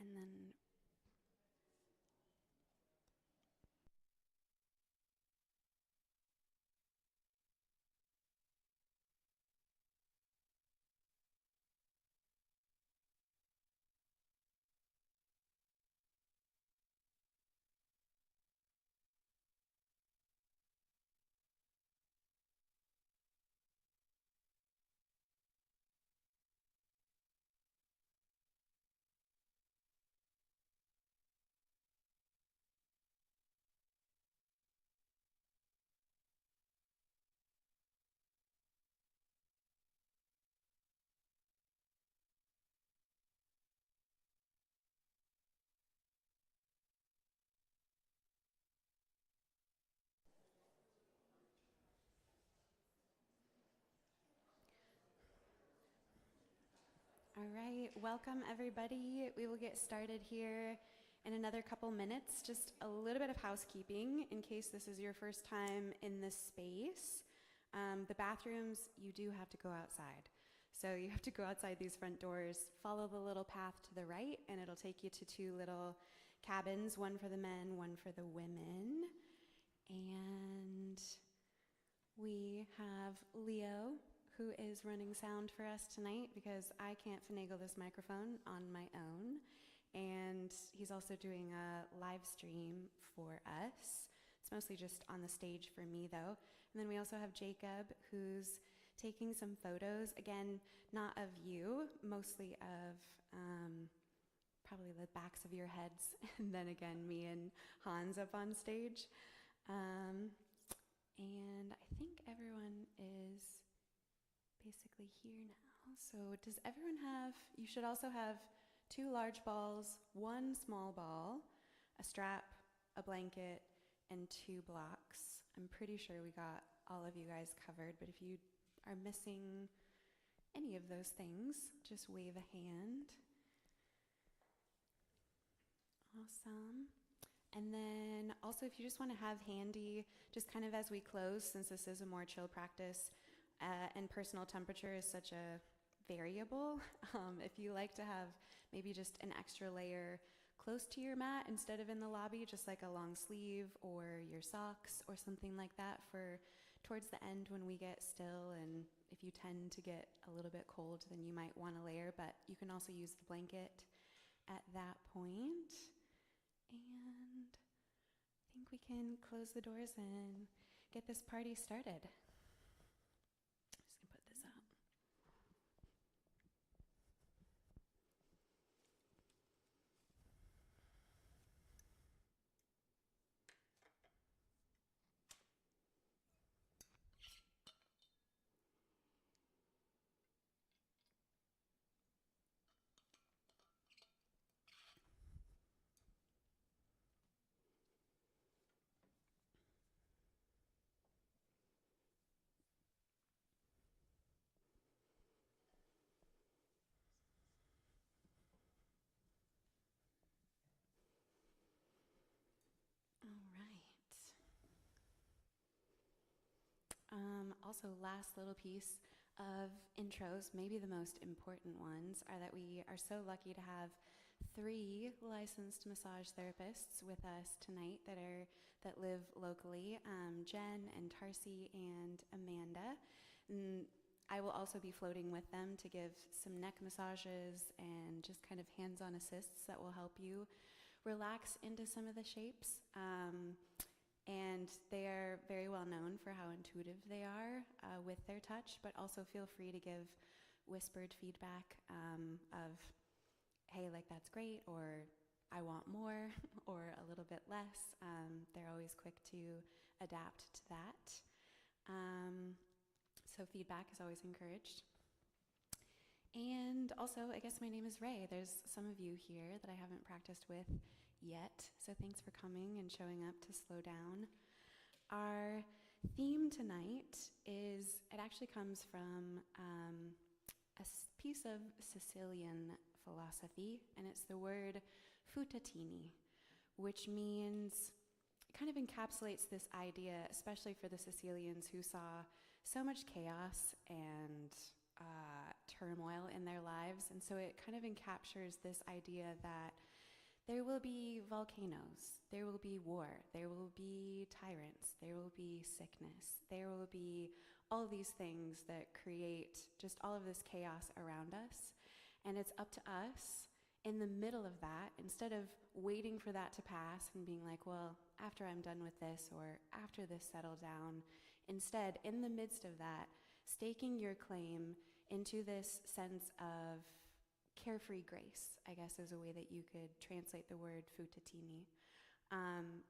And then all right, welcome everybody. We will get started here in another couple minutes. Just a little bit of housekeeping in case this is your first time in this space. The bathrooms, you do have to go outside. So you have to go outside these front doors, follow the little path to the right, and it'll take you to two little cabins, one for the men, one for the women. And we have Leo, who is running sound for us tonight because I can't finagle this microphone on my own. And he's also doing a live stream for us. It's mostly just on the stage for me though. And then we also have Jacob, who's taking some photos, again, not of you, mostly of probably the backs of your heads, and then again, me and Hans up on stage. And I think everyone is basically here now. So does everyone have, you should also have 2 large balls, 1 small ball, a strap, a blanket, and 2 blocks. I'm pretty sure we got all of you guys covered, but if you are missing any of those things, just wave a hand. Awesome. And then also if you just want to have handy, just kind of as we close, since this is a more chill practice, and personal temperature is such a variable, if you like to have maybe just an extra layer close to your mat instead of in the lobby, just like a long sleeve or your socks or something like that for towards the end when we get still, and if you tend to get a little bit cold, then you might want a layer, but you can also use the blanket at that point. And I think we can close the doors and get this party started. Just gonna put this out. Also, last little piece of intros, maybe the most important ones, are that we are so lucky to have 3 licensed massage therapists with us tonight that live locally, Jen and Tarsi and Amanda. And I will also be floating with them to give some neck massages and just kind of hands-on assists that will help you relax into some of the shapes. And they are very well known for how intuitive they are with their touch, but also feel free to give whispered feedback of, hey, like that's great, or I want more, or a little bit less. They're always quick to adapt to that. So feedback is always encouraged. And also, I guess my name is Ray. There's some of you here that I haven't practiced with yet, so thanks for coming and showing up to slow down. Our theme tonight is, it actually comes from a piece of Sicilian philosophy, and it's the word futatini, which means, it kind of encapsulates this idea, especially for the Sicilians who saw so much chaos and turmoil in their lives, and so it kind of encaptures this idea that There will be volcanoes, there will be war, there will be tyrants, there will be sickness, there will be all these things that create just all of this chaos around us. And it's up to us in the middle of that, instead of waiting for that to pass and being like, well, after I'm done with this or after this settled down, instead, in the midst of that, staking your claim into this sense of carefree grace, I guess is a way that you could translate the word futatini,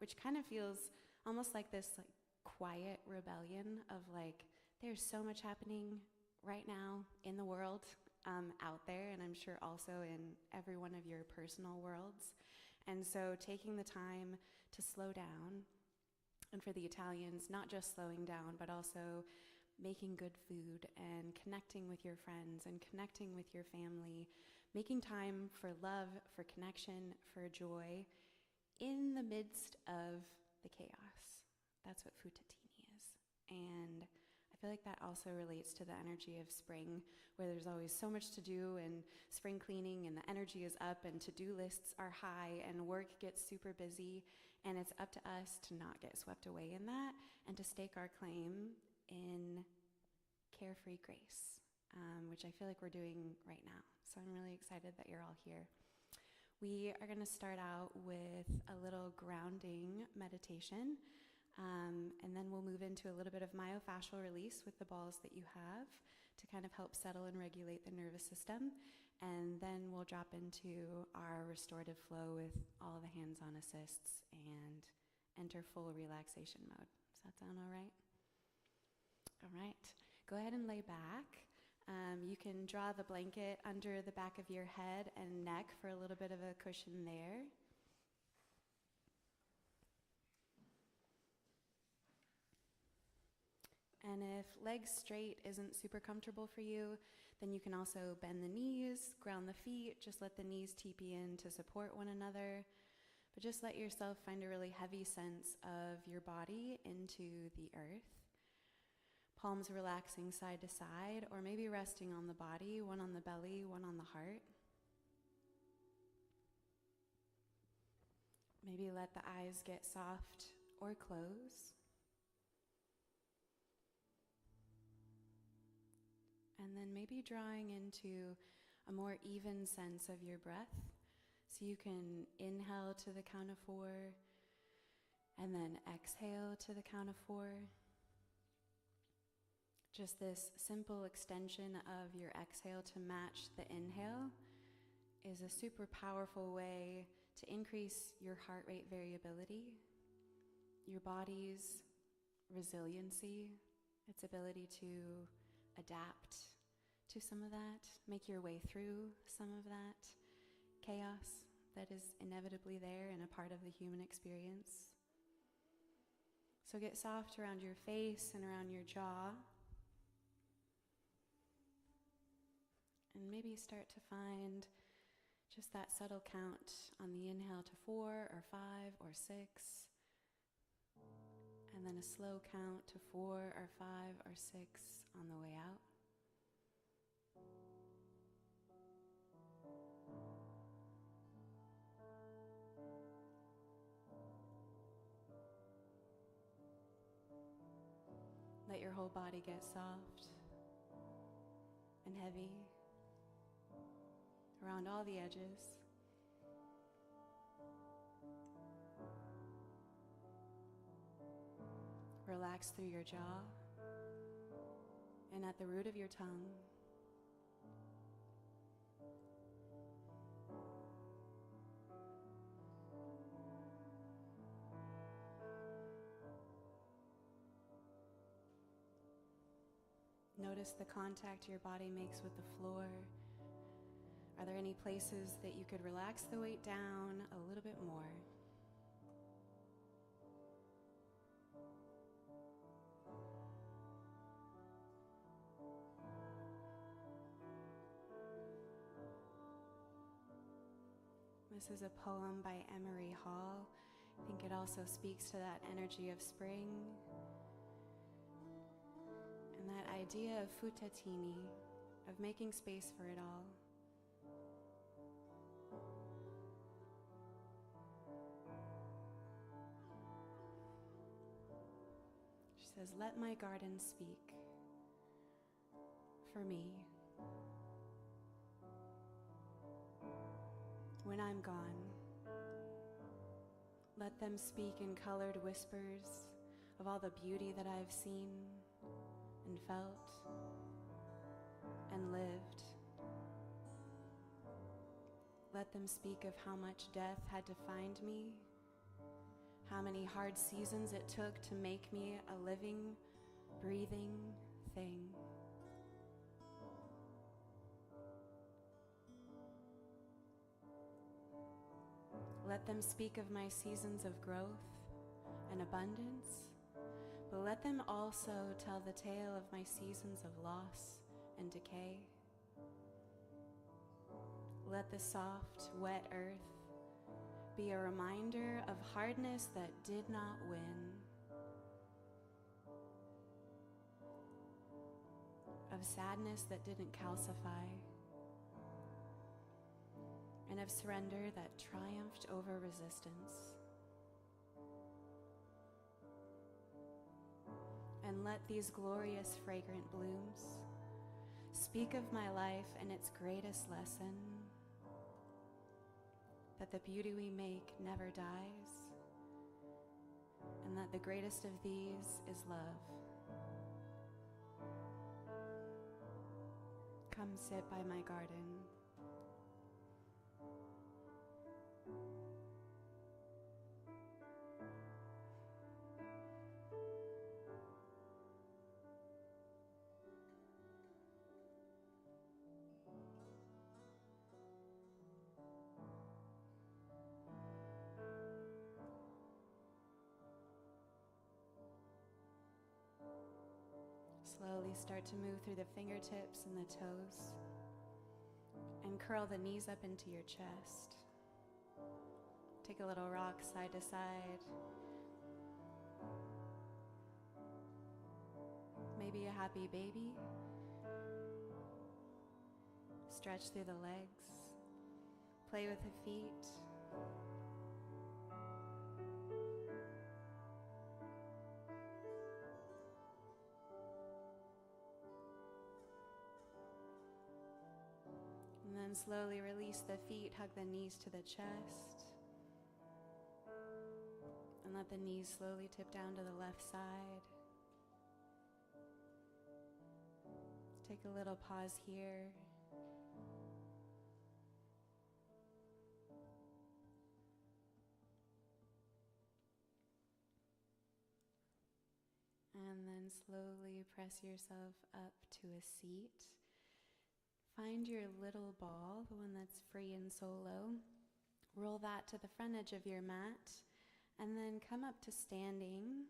which kind of feels almost like this like quiet rebellion of like, there's so much happening right now in the world, out there, and I'm sure also in every one of your personal worlds. And so taking the time to slow down, and for the Italians, not just slowing down, but also making good food and connecting with your friends and connecting with your family, making time for love, for connection, for joy in the midst of the chaos. That's what futatini is. And I feel like that also relates to the energy of spring, where there's always so much to do and spring cleaning and the energy is up and to-do lists are high and work gets super busy, and it's up to us to not get swept away in that and to stake our claim in carefree grace, which I feel like we're doing right now. So I'm really excited that you're all here. We are going to start out with a little grounding meditation. And then we'll move into a little bit of myofascial release with the balls that you have to kind of help settle and regulate the nervous system. And then we'll drop into our restorative flow with all the hands-on assists and enter full relaxation mode. Does that sound all right? All right. Go ahead and lay back. You can draw the blanket under the back of your head and neck for a little bit of a cushion there. And if legs straight isn't super comfortable for you, then you can also bend the knees, ground the feet, just let the knees TP in to support one another. But just let yourself find a really heavy sense of your body into the earth. Palms relaxing side to side, or maybe resting on the body, one on the belly, one on the heart. Maybe let the eyes get soft or close. And then maybe drawing into a more even sense of your breath. So you can inhale to the count of 4, and then exhale to the count of 4. Just this simple extension of your exhale to match the inhale is a super powerful way to increase your heart rate variability, your body's resiliency, its ability to adapt to some of that, make your way through some of that chaos that is inevitably there and a part of the human experience. So get soft around your face and around your jaw. And maybe start to find just that subtle count on the inhale to 4 or 5 or 6. And then a slow count to 4 or 5 or 6 on the way out. Let your whole body get soft and heavy around all the edges. Relax through your jaw and at the root of your tongue. Notice the contact your body makes with the floor. Are there any places that you could relax the weight down a little bit more? This is a poem by Emery Hall. I think it also speaks to that energy of spring and that idea of futatini, of making space for it all. says, let my garden speak for me. When I'm gone, let them speak in colored whispers of all the beauty that I've seen and felt and lived. Let them speak of how much death had to find me, how many hard seasons it took to make me a living, breathing thing. Let them speak of my seasons of growth and abundance, but let them also tell the tale of my seasons of loss and decay. Let the soft, wet earth be a reminder of hardness that did not win, of sadness that didn't calcify, and of surrender that triumphed over resistance. And let these glorious fragrant blooms speak of my life and its greatest lesson, that the beauty we make never dies, and that the greatest of these is love. Come sit by my garden. Slowly start to move through the fingertips and the toes, and curl the knees up into your chest. Take a little rock side to side. Maybe a happy baby. Stretch through the legs. Play with the feet. And then slowly release the feet, hug the knees to the chest. And let the knees slowly tip down to the left side. Take a little pause here. And then slowly press yourself up to a seat. Find your little ball, the one that's free and solo. Roll that to the front edge of your mat, and then come up to standing.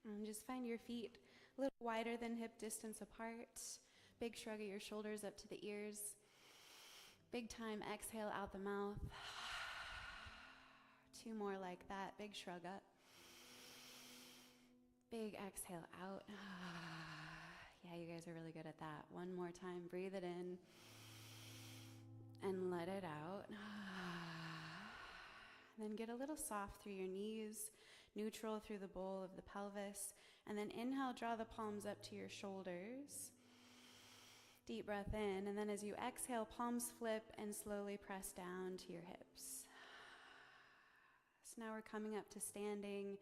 And just find your feet a little wider than hip distance apart. Big shrug of your shoulders up to the ears. Big time exhale out the mouth. 2 more like that. Big shrug up. Big exhale out. Yeah, you guys are really good at that. 1 more time. Breathe it in and let it out. Then get a little soft through your knees, neutral through the bowl of the pelvis, and then inhale, draw the palms up to your shoulders. Deep breath in, and then as you exhale, palms flip and slowly press down to your hips. So now we're coming up to standing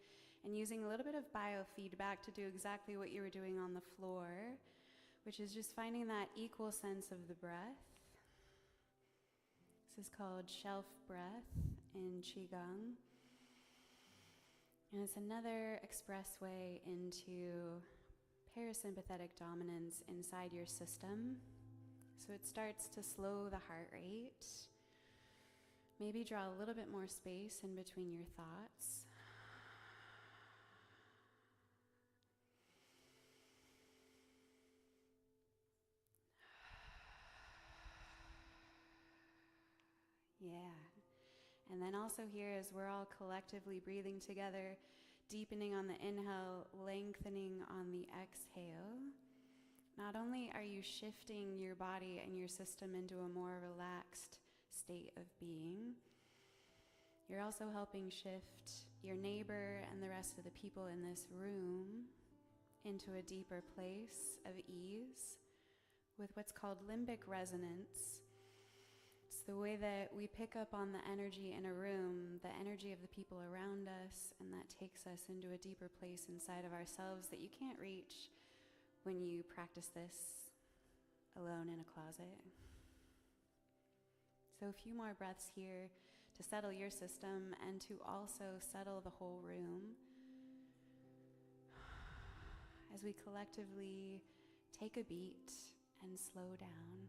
and using a little bit of biofeedback to do exactly what you were doing on the floor, which is just finding that equal sense of the breath. This is called shelf breath in Qigong. And it's another expressway into parasympathetic dominance inside your system. So it starts to slow the heart rate. Maybe draw a little bit more space in between your thoughts. Yeah. And then also here, as we're all collectively breathing together, deepening on the inhale, lengthening on the exhale. Not only are you shifting your body and your system into a more relaxed state of being. You're also helping shift your neighbor and the rest of the people in this room into a deeper place of ease with what's called limbic resonance. It's the way that we pick up on the energy in a room, the energy of the people around us, and that takes us into a deeper place inside of ourselves that you can't reach when you practice this alone in a closet. So a few more breaths here to settle your system and to also settle the whole room as we collectively take a beat and slow down.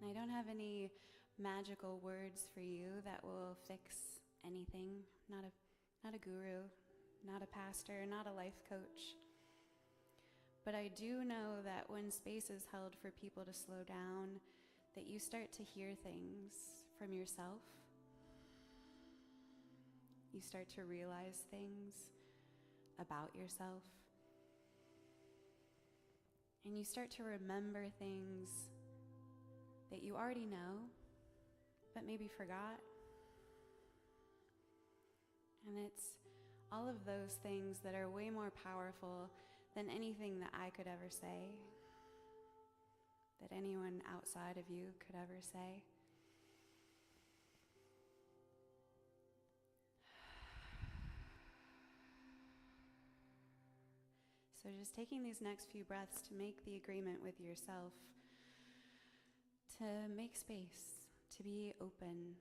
And I don't have any magical words for you that will fix anything. Not a guru, not a pastor, not a life coach. But I do know that when space is held for people to slow down, that you start to hear things from yourself. You start to realize things about yourself. And you start to remember things that you already know, but maybe forgot. And it's all of those things that are way more powerful than anything that I could ever say, that anyone outside of you could ever say. So just taking these next few breaths to make the agreement with yourself, to make space, to be open.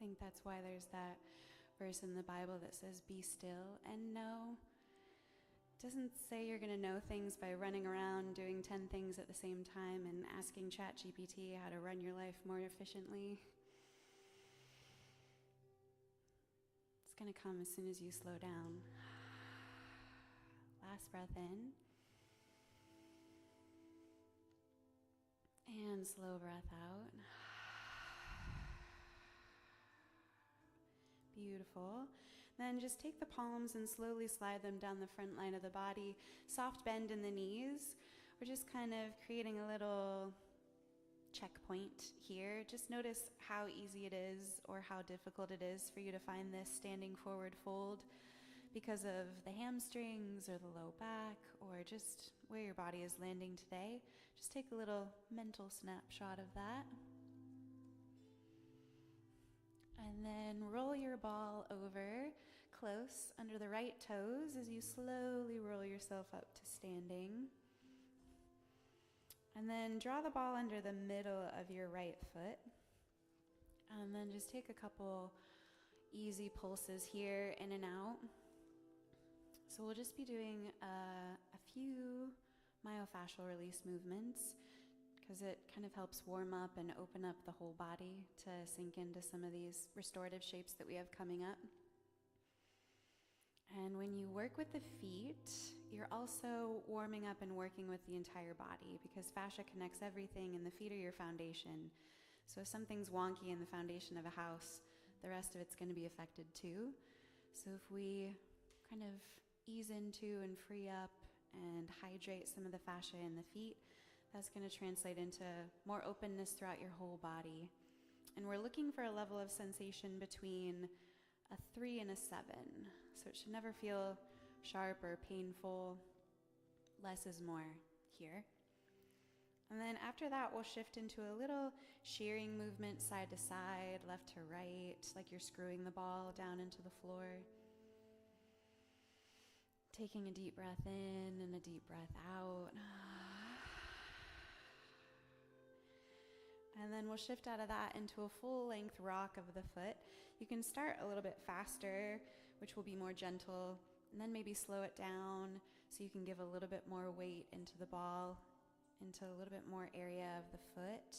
I think that's why there's that verse in the Bible that says, be still and know. It doesn't say you're going to know things by running around doing 10 things at the same time and asking ChatGPT how to run your life more efficiently. It's going to come as soon as you slow down. Last breath in. And slow breath out. Beautiful. Then just take the palms and slowly slide them down the front line of the body. Soft bend in the knees. We're just kind of creating a little checkpoint here. Just notice how easy it is or how difficult it is for you to find this standing forward fold because of the hamstrings or the low back or just where your body is landing today. Just take a little mental snapshot of that. And then roll your ball over close under the right toes as you slowly roll yourself up to standing. And then draw the ball under the middle of your right foot. And then just take a couple easy pulses here, in and out. So we'll just be doing a few myofascial release movements, because it kind of helps warm up and open up the whole body to sink into some of these restorative shapes that we have coming up. And when you work with the feet, you're also warming up and working with the entire body, because fascia connects everything and the feet are your foundation. So if something's wonky in the foundation of a house, the rest of it's going to be affected too. So if we kind of ease into and free up and hydrate some of the fascia in the feet, that's going to translate into more openness throughout your whole body. And we're looking for a level of sensation between a 3 and a 7. So it should never feel sharp or painful. Less is more here. And then after that, we'll shift into a little shearing movement side to side, left to right, like you're screwing the ball down into the floor. Taking a deep breath in and a deep breath out. And then we'll shift out of that into a full-length rock of the foot. You can start a little bit faster, which will be more gentle, and then maybe slow it down so you can give a little bit more weight into the ball, into a little bit more area of the foot.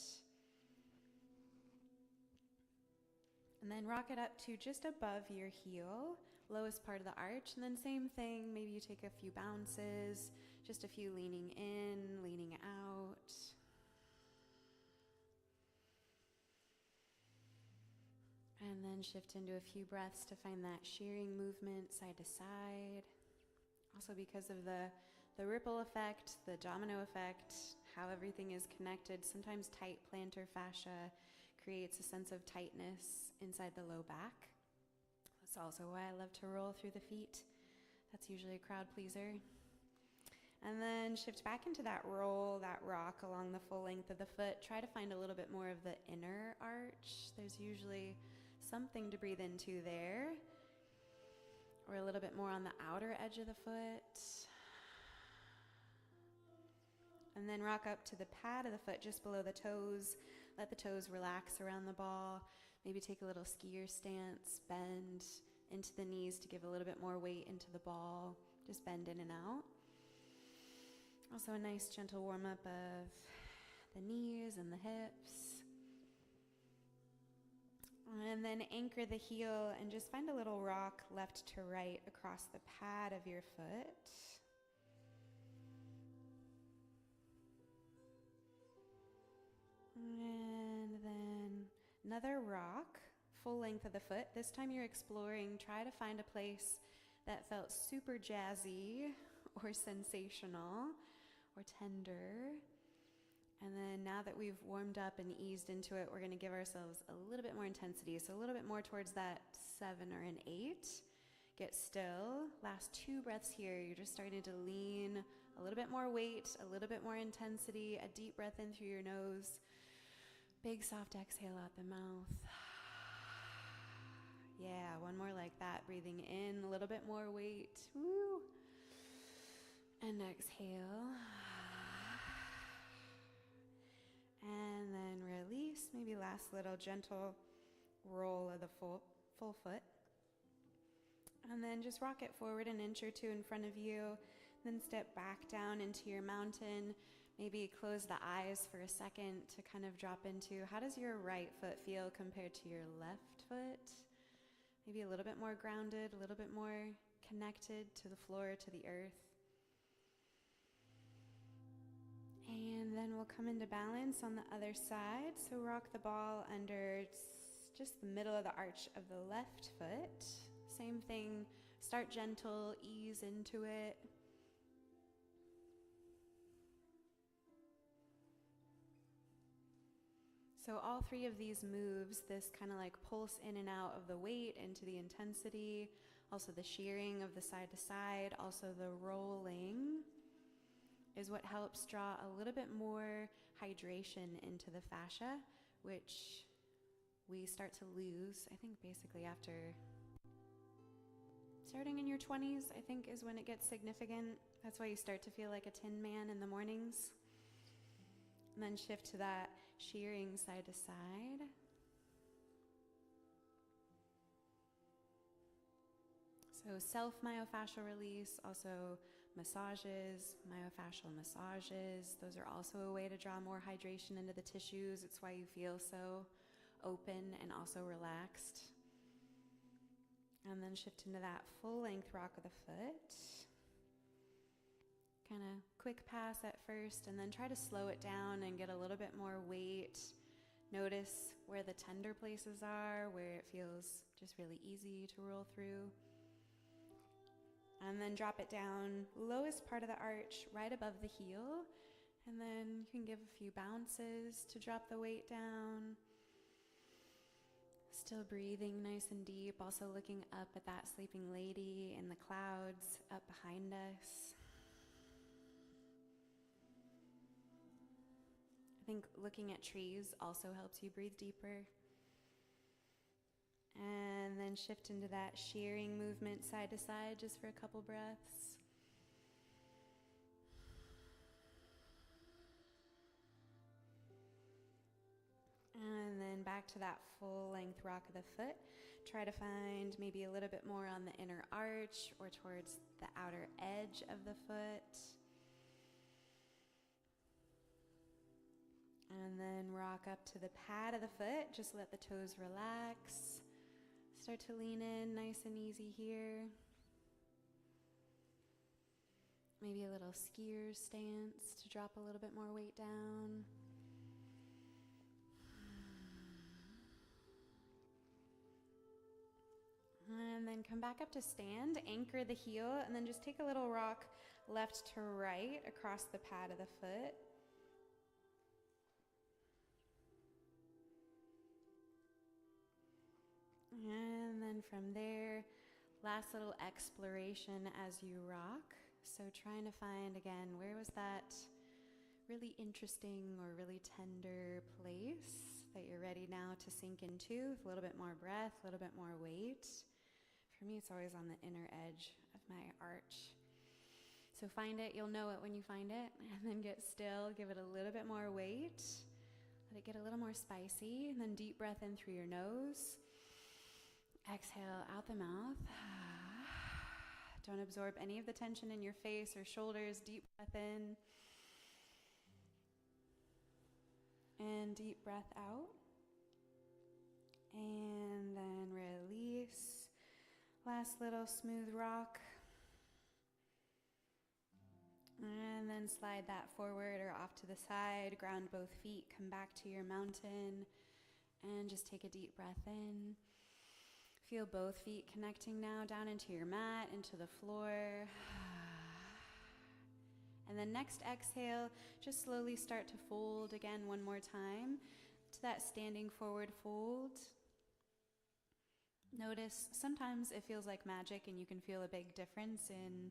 And then rock it up to just above your heel, lowest part of the arch. And then same thing, maybe you take a few bounces, just a few leaning in, leaning out. And then shift into a few breaths to find that shearing movement side to side. Also because of the ripple effect, the domino effect, how everything is connected, sometimes tight plantar fascia creates a sense of tightness inside the low back. That's also why I love to roll through the feet. That's usually a crowd pleaser. And then shift back into that roll, that rock along the full length of the foot. Try to find a little bit more of the inner arch. There's usually something to breathe into there. Or a little bit more on the outer edge of the foot. And then rock up to the pad of the foot just below the toes. Let the toes relax around the ball. Maybe take a little skier stance, bend into the knees to give a little bit more weight into the ball. Just bend in and out. Also a nice gentle warm up of the knees and the hips. And then anchor the heel and just find a little rock left to right across the pad of your foot. And then another rock, full length of the foot. This time you're exploring, try to find a place that felt super jazzy or sensational or tender. And then now that we've warmed up and eased into it, we're going to give ourselves a little bit more intensity. So a little bit more towards that 7 or an 8. Get still. Last 2 breaths here. You're just starting to lean a little bit more weight, a little bit more intensity, a deep breath in through your nose. Big soft exhale out the mouth. Yeah, one more like that. Breathing in, a little bit more weight. Woo. And exhale. And then release. Maybe last little gentle roll of the full foot. And then just rock it forward an inch or 2 in front of you. Then step back down into your mountain. Maybe close the eyes for a second to kind of drop into, how does your right foot feel compared to your left foot? Maybe a little bit more grounded, a little bit more connected to the floor, to the earth. And then we'll come into balance on the other side. So rock the ball under just the middle of the arch of the left foot. Same thing, start gentle, ease into it. So all 3 of these moves, this kind of like pulse in and out of the weight into the intensity, also the shearing of the side to side, also the rolling, is what helps draw a little bit more hydration into the fascia, which we start to lose, I think basically after starting in your 20s, I think is when it gets significant. That's why you start to feel like a tin man in the mornings. And then shift to that shearing side to side. So self-myofascial release, also massages, myofascial massages. Those are also a way to draw more hydration into the tissues. It's why you feel so open and also relaxed. And then shift into that full length rock of the foot. Kind of quick pass at first, and then try to slow it down and get a little bit more weight. Notice where the tender places are, where it feels just really easy to roll through. And then drop it down, lowest part of the arch, right above the heel. And then you can give a few bounces to drop the weight down. Still breathing nice and deep, also looking up at that sleeping lady in the clouds up behind us. I think looking at trees also helps you breathe deeper. And then shift into that shearing movement side to side just for a couple breaths. And then back to that full length rock of the foot. Try to find maybe a little bit more on the inner arch or towards the outer edge of the foot. And then rock up to the pad of the foot. Just let the toes relax. Start to lean in nice and easy here. Maybe a little skier stance to drop a little bit more weight down. And then come back up to stand, anchor the heel, and then just take a little rock left to right across the pad of the foot. And then from there, last little exploration as you rock. So trying to find, again, where was that really interesting or really tender place that you're ready now to sink into with a little bit more breath, a little bit more weight. For me, it's always on the inner edge of my arch. So find it, you'll know it when you find it, and then get still, give it a little bit more weight. Let it get a little more spicy, and then deep breath in through your nose. Exhale out the mouth. Don't absorb any of the tension in your face or shoulders. Deep breath in. And deep breath out. And then release. Last little smooth rock. And then slide that forward or off to the side. Ground both feet. Come back to your mountain. And just take a deep breath in. Feel both feet connecting now down into your mat, into the floor. And then next exhale, just slowly start to fold again one more time to that standing forward fold. Notice sometimes it feels like magic and you can feel a big difference in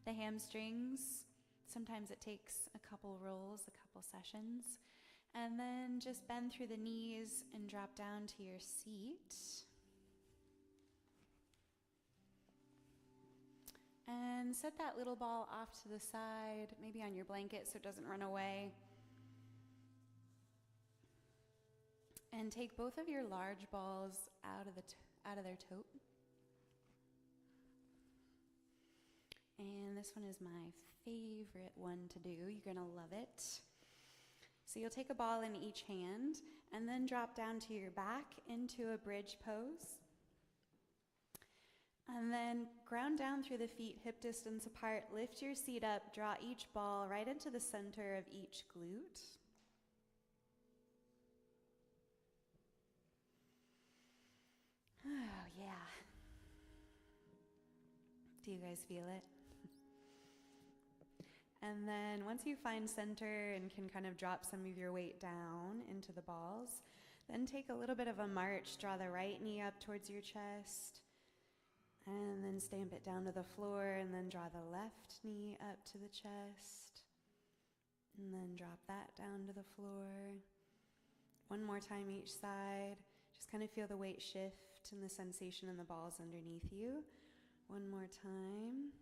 the hamstrings. Sometimes it takes a couple rolls, a couple sessions. And then just bend through the knees and drop down to your seat. And set that little ball off to the side, maybe on your blanket so it doesn't run away. And take both of your large balls out of their tote. And this one is my favorite one to do. You're gonna love it. So you'll take a ball in each hand and then drop down to your back into a bridge pose. And then ground down through the feet, hip distance apart. Lift your seat up, draw each ball right into the center of each glute. Oh, yeah. Do you guys feel it? And then once you find center and can kind of drop some of your weight down into the balls, then take a little bit of a march. Draw the right knee up towards your chest. And then stamp it down to the floor, and then draw the left knee up to the chest. And then drop that down to the floor. One more time each side. Just kind of feel the weight shift and the sensation in the balls underneath you. One more time.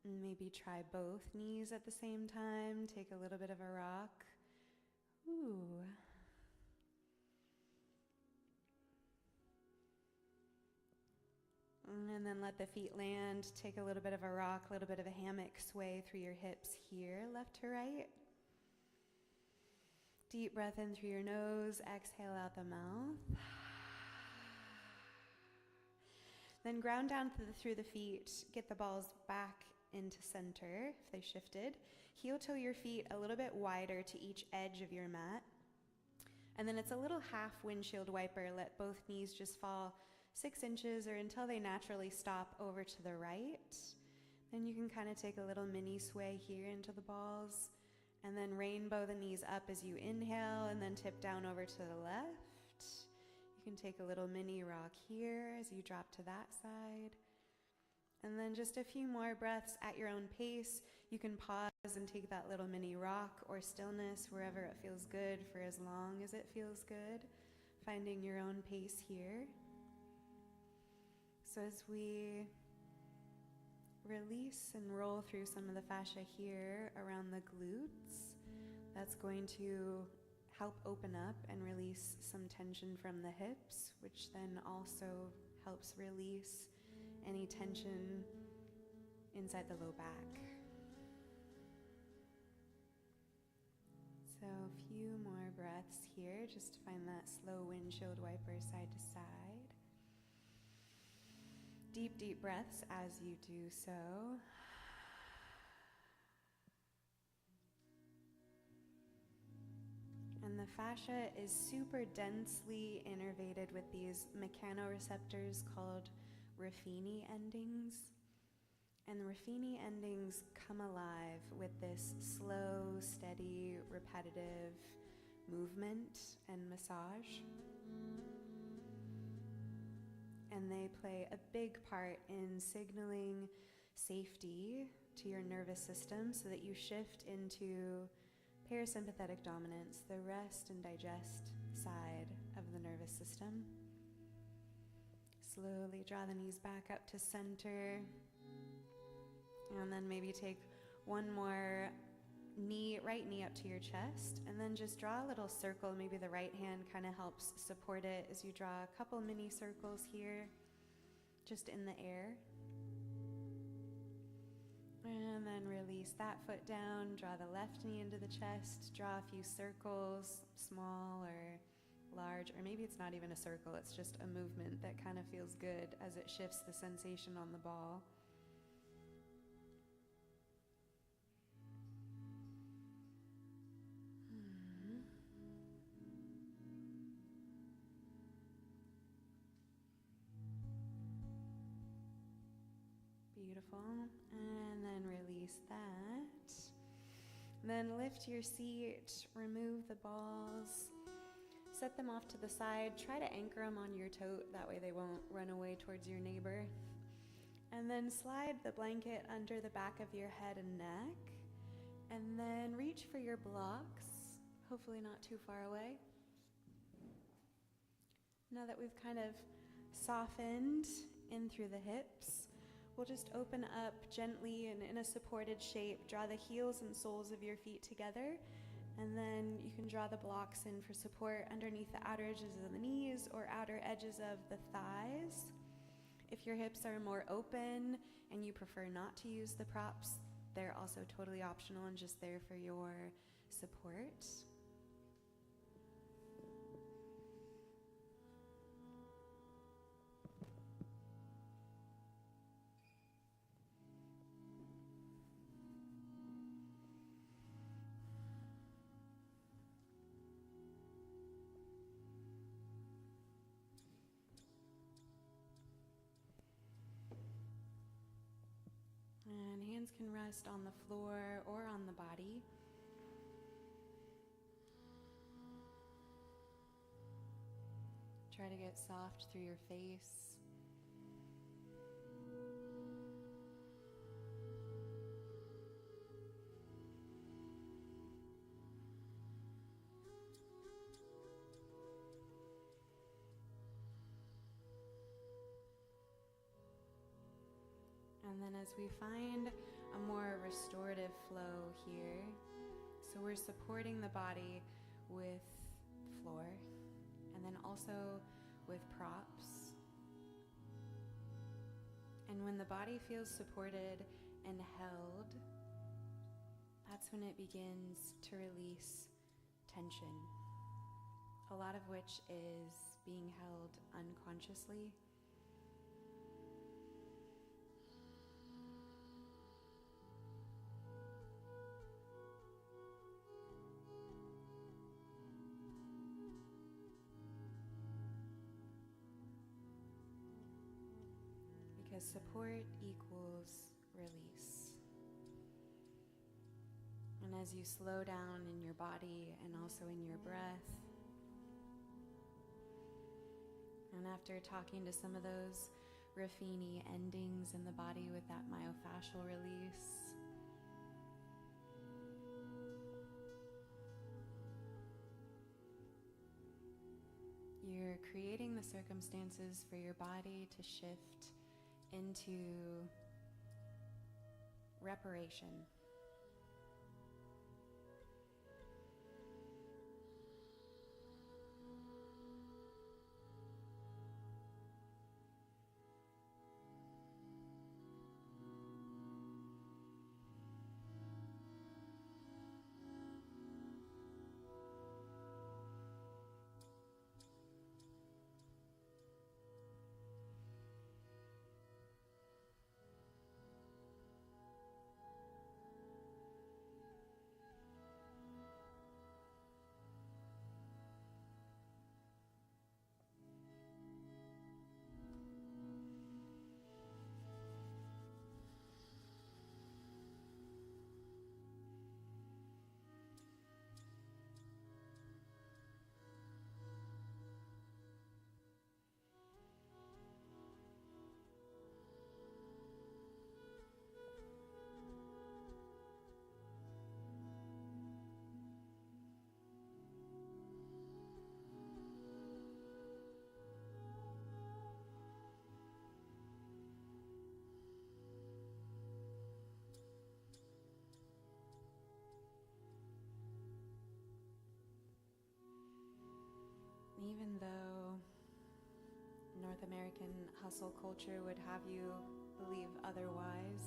And maybe try both knees at the same time. Take a little bit of a rock. Ooh. And then let the feet land. Take a little bit of a rock, a little bit of a hammock sway through your hips here, left to right. Deep breath in through your nose, exhale out the mouth. Then ground down through the feet, get the balls back into center if they shifted. Heel toe your feet a little bit wider to each edge of your mat. And then it's a little half windshield wiper. Let both knees just fall 6 inches or until they naturally stop over to the right. Then you can kind of take a little mini sway here into the balls and then rainbow the knees up as you inhale and then tip down over to the left. You can take a little mini rock here as you drop to that side. And then just a few more breaths at your own pace. You can pause and take that little mini rock or stillness wherever it feels good for as long as it feels good. Finding your own pace here. So as we release and roll through some of the fascia here around the glutes, that's going to help open up and release some tension from the hips, which then also helps release any tension inside the low back. So So a few more breaths here, just to find that slow windshield wiper side to side. Deep, deep breaths as you do so. And the fascia is super densely innervated with these mechanoreceptors called Ruffini endings. And the Ruffini endings come alive with this slow, steady, repetitive movement and massage. And they play a big part in signaling safety to your nervous system so that you shift into parasympathetic dominance, the rest and digest side of the nervous system. Slowly draw the knees back up to center. And then maybe take one more right knee up to your chest, and then just draw a little circle. Maybe the right hand kind of helps support it as you draw a couple mini circles here, just in the air. And then release that foot down, draw the left knee into the chest, draw a few circles, small or large, or maybe it's not even a circle, it's just a movement that kind of feels good as it shifts the sensation on the ball. Beautiful. And then release that. Then lift your seat, remove the balls, set them off to the side. Try to anchor them on your tote, that way they won't run away towards your neighbor. And then slide the blanket under the back of your head and neck. And then reach for your blocks, hopefully not too far away. Now that we've kind of softened in through the hips, we'll just open up gently and in a supported shape. Draw the heels and soles of your feet together, and then you can draw the blocks in for support underneath the outer edges of the knees or outer edges of the thighs. If your hips are more open and you prefer not to use the props, they're also totally optional and just there for your support. And hands can rest on the floor or on the body. Try to get soft through your face. And then as we find a more restorative flow here, so we're supporting the body with floor and then also with props. And when the body feels supported and held, that's when it begins to release tension, a lot of which is being held unconsciously. Because support equals release. And as you slow down in your body and also in your breath, and after talking to some of those Ruffini endings in the body with that myofascial release, you're creating the circumstances for your body to shift into reparation. American hustle culture would have you believe otherwise.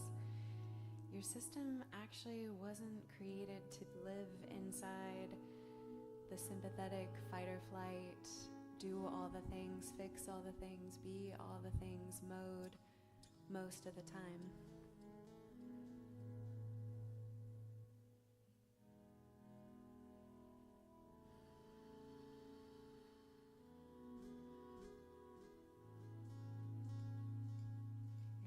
Your system actually wasn't created to live inside the sympathetic fight or flight, do all the things, fix all the things, be all the things mode most of the time.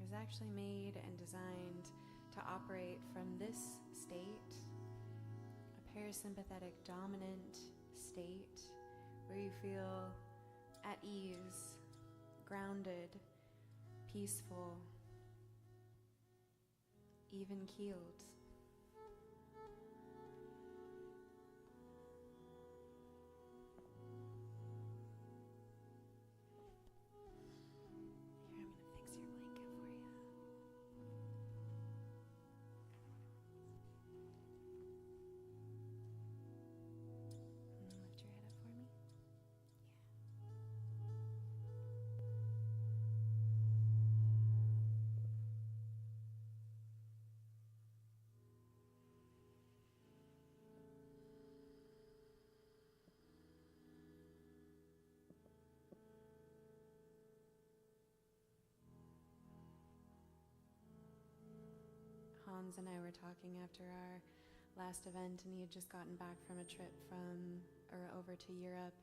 It was actually made and designed to operate from this state, a parasympathetic dominant state where you feel at ease, grounded, peaceful, even keeled. Here, I'm gonna fix your blanket for you. And then lift your head up for me. Hans and I were talking after our last event, and he had just gotten back from a trip over to Europe,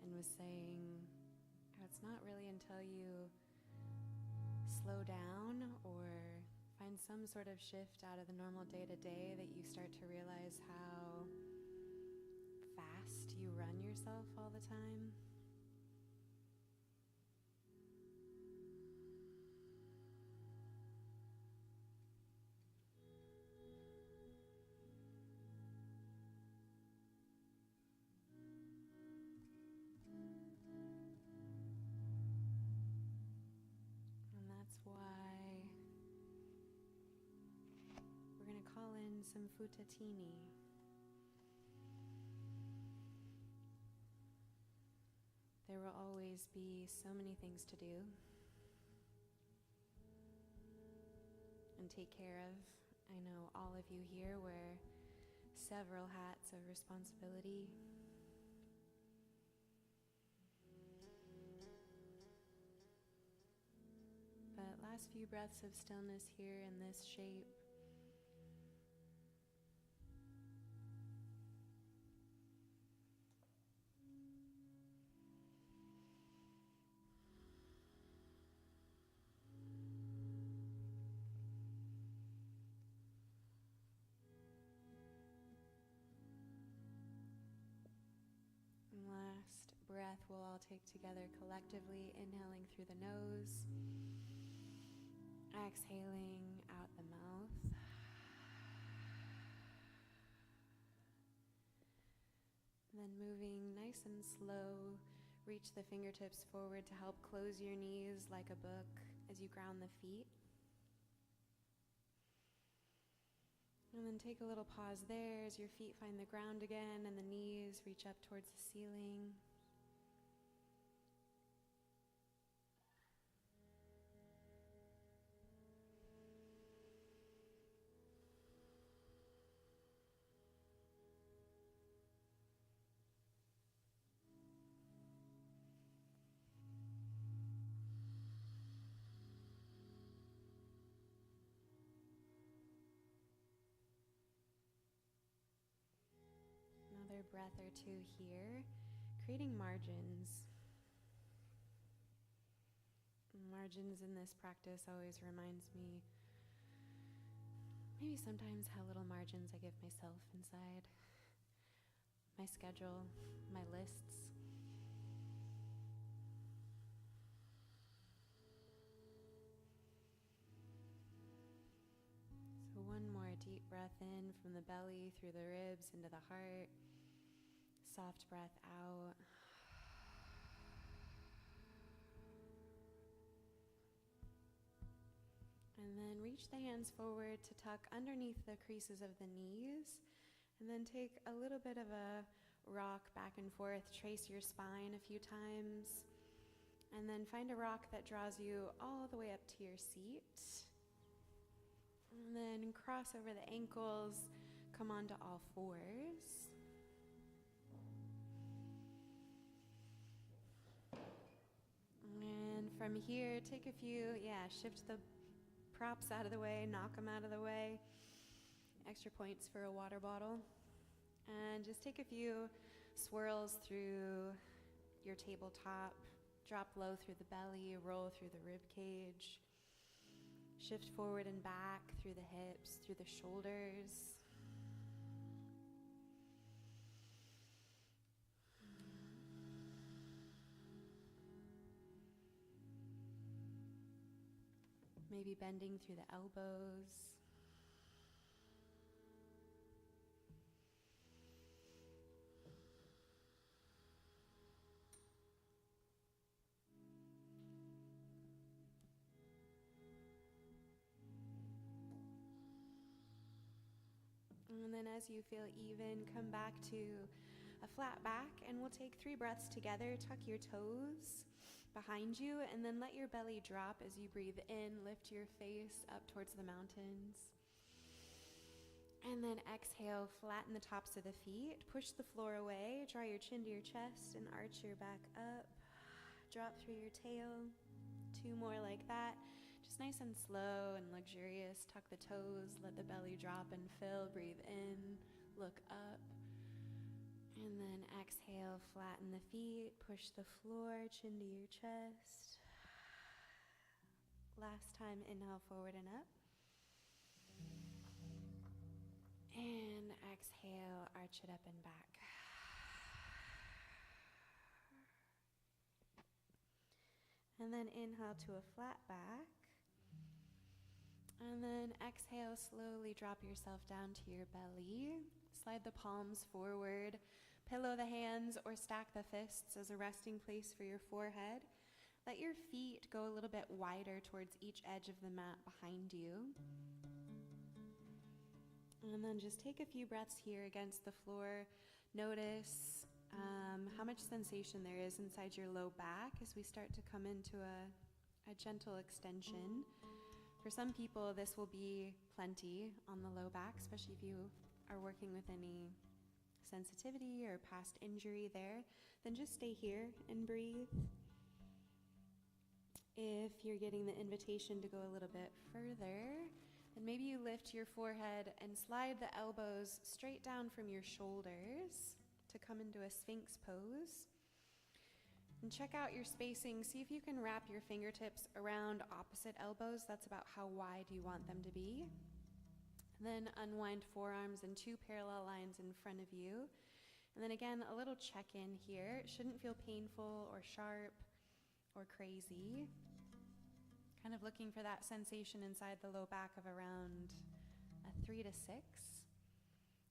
and was saying how it's not really until you slow down or find some sort of shift out of the normal day-to-day that you start to realize how fast you run yourself all the time. And that's why we're going to call in some futatini. There will always be so many things to do and take care of. I know all of you here wear several hats of responsibility. But last few breaths of stillness here in this shape. And last breath we'll all take together collectively, inhaling through the nose, exhaling out the mouth. And then moving nice and slow, reach the fingertips forward to help close your knees like a book as you ground the feet. And then take a little pause there as your feet find the ground again and the knees reach up towards the ceiling. Another breath or two here, creating margins. Margins in this practice always reminds me maybe sometimes how little margins I give myself inside my schedule, my lists. So one more deep breath in from the belly, through the ribs, into the heart. Soft breath out. And then reach the hands forward to tuck underneath the creases of the knees. And then take a little bit of a rock back and forth. Trace your spine a few times. And then find a rock that draws you all the way up to your seat. And then cross over the ankles, come onto all fours. And from here, take a few, shift the props out of the way, knock them out of the way. Extra points for a water bottle. And just take a few swirls through your tabletop. Drop low through the belly, roll through the rib cage. Shift forward and back through the hips, through the shoulders. Maybe bending through the elbows. And then as you feel even, come back to a flat back, and we'll take 3 breaths together. Tuck your toes behind you, and then let your belly drop as you breathe in. Lift your face up towards the mountains. And then exhale, flatten the tops of the feet. Push the floor away. Draw your chin to your chest and arch your back up. Drop through your tail. 2 more like that. Just nice and slow and luxurious. Tuck the toes, let the belly drop and fill. Breathe in, look up. And then exhale, flatten the feet, push the floor, chin to your chest. Last time, inhale forward and up. And exhale, arch it up and back. And then inhale to a flat back. And then exhale, slowly drop yourself down to your belly. Slide the palms forward. Pillow the hands or stack the fists as a resting place for your forehead. Let your feet go a little bit wider towards each edge of the mat behind you. And then just take a few breaths here against the floor. Notice how much sensation there is inside your low back as we start to come into a gentle extension. For some people, this will be plenty on the low back, especially if you are working with any sensitivity or past injury there. Then just stay here and breathe. If you're getting the invitation to go a little bit further, then maybe you lift your forehead and slide the elbows straight down from your shoulders to come into a Sphinx pose. And check out your spacing. See if you can wrap your fingertips around opposite elbows. That's about how wide you want them to be. And then unwind forearms in 2 parallel lines in front of you. And then again, a little check-in here. It shouldn't feel painful or sharp or crazy. Kind of looking for that sensation inside the low back of around a 3 to 6.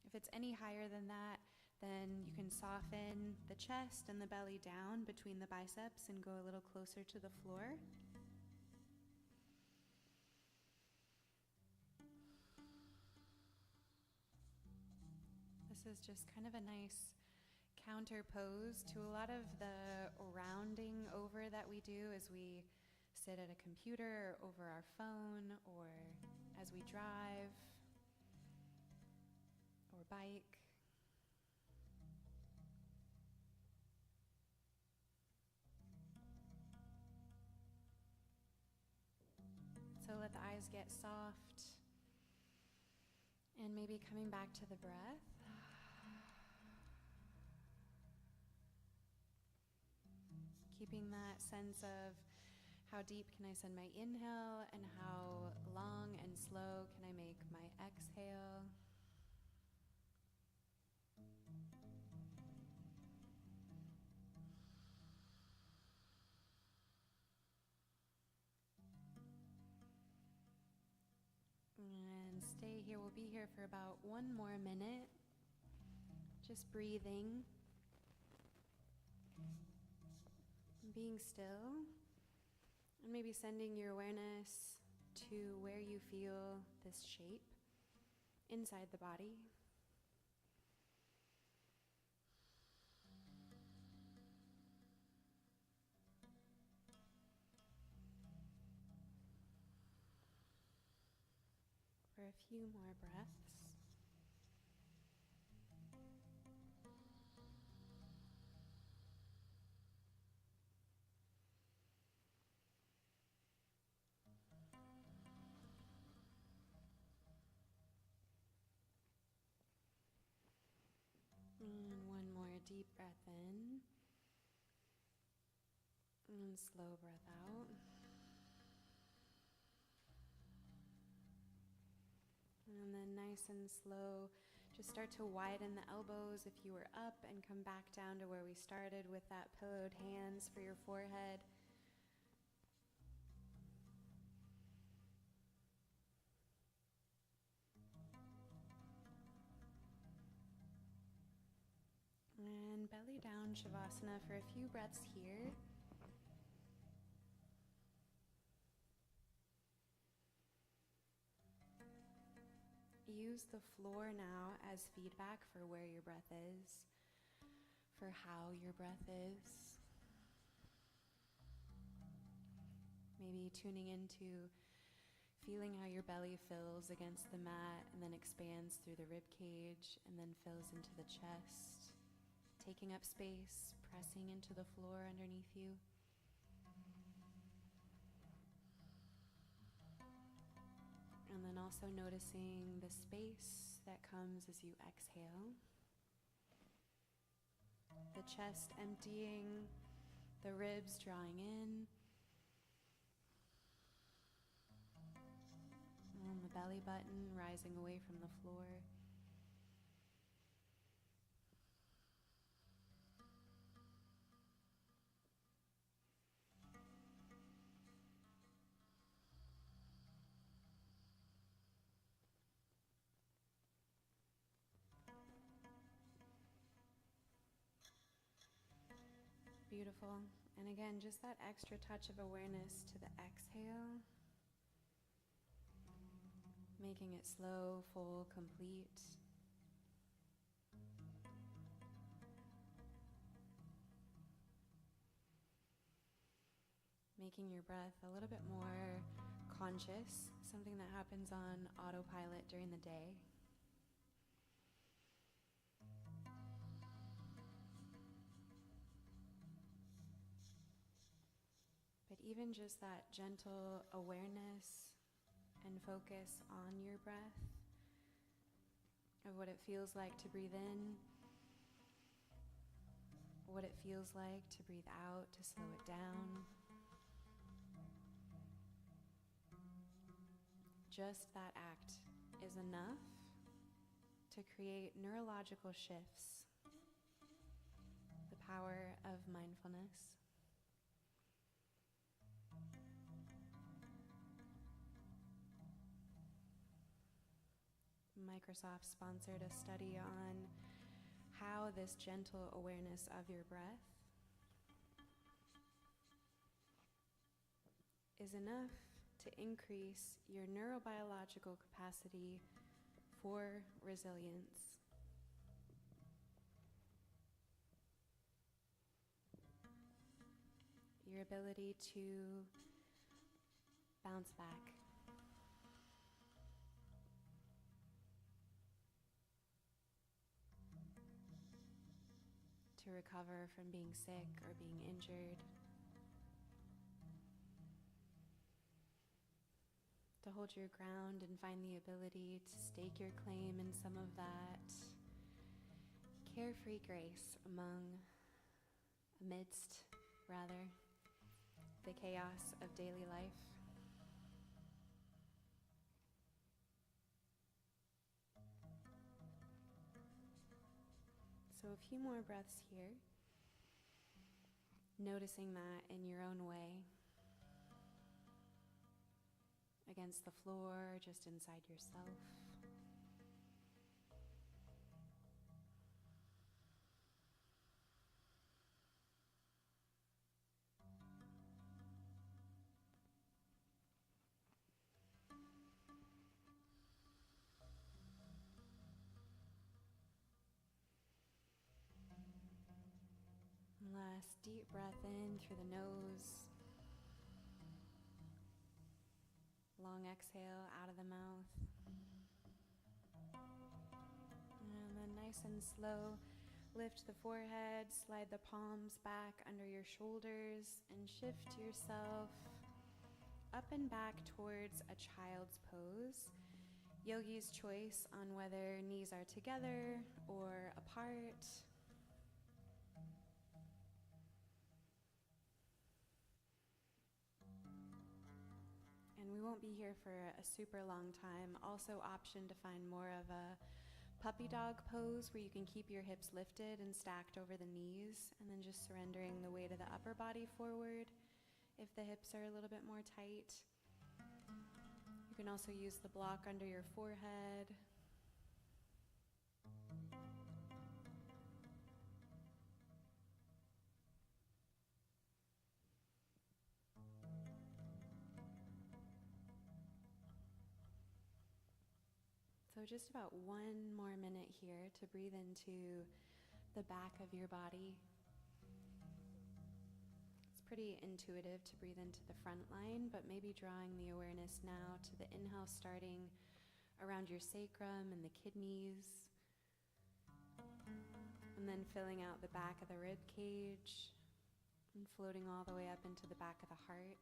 If it's any higher than that, then you can soften the chest and the belly down between the biceps and go a little closer to the floor. This is just kind of a nice counter pose to a lot of the rounding over that we do as we sit at a computer or over our phone or as we drive or bike. So let the eyes get soft, and maybe coming back to the breath. Keeping that sense of how deep can I send my inhale and how long and slow can I make my exhale. And stay here. We'll be here for about 1 more minute. Just breathing. Being still. And maybe sending your awareness to where you feel this shape inside the body. a few more breaths. And one more deep breath in. And slow breath out. And then nice and slow, just start to widen the elbows if you were up and come back down to where we started with that pillowed hands for your forehead. And belly down Shavasana for a few breaths here. Use the floor now as feedback for where your breath is, for how your breath is. Maybe tuning into feeling how your belly fills against the mat and then expands through the rib cage and then fills into the chest, taking up space, pressing into the floor underneath you. And then also noticing the space that comes as you exhale. The chest emptying, the ribs drawing in, and the belly button rising away from the floor. Beautiful. And again, just that extra touch of awareness to the exhale, making it slow, full, complete. Making your breath a little bit more conscious, something that happens on autopilot during the day. But even just that gentle awareness and focus on your breath, of what it feels like to breathe in, what it feels like to breathe out, to slow it down. Just that act is enough to create neurological shifts, the power of mindfulness. Microsoft sponsored a study on how this gentle awareness of your breath is enough to increase your neurobiological capacity for resilience. Your ability to bounce back. To recover from being sick or being injured. To hold your ground and find the ability to stake your claim in some of that carefree grace amidst the chaos of daily life. So a few more breaths here, noticing that in your own way, against the floor, just inside yourself. Last deep breath in through the nose. Long exhale out of the mouth. nice and slow. Lift the forehead, slide the palms back under your shoulders, and shift yourself up and back towards a child's pose. Yogi's choice on whether knees are together or apart. And we won't be here for a super long time. Also option to find more of a puppy dog pose where you can keep your hips lifted and stacked over the knees, and then just surrendering the weight of the upper body forward if the hips are a little bit more tight. You can also use the block under your forehead. So just about 1 more minute here to breathe into the back of your body. It's pretty intuitive to breathe into the front line, but maybe drawing the awareness now to the inhale starting around your sacrum and the kidneys, and then filling out the back of the rib cage and floating all the way up into the back of the heart.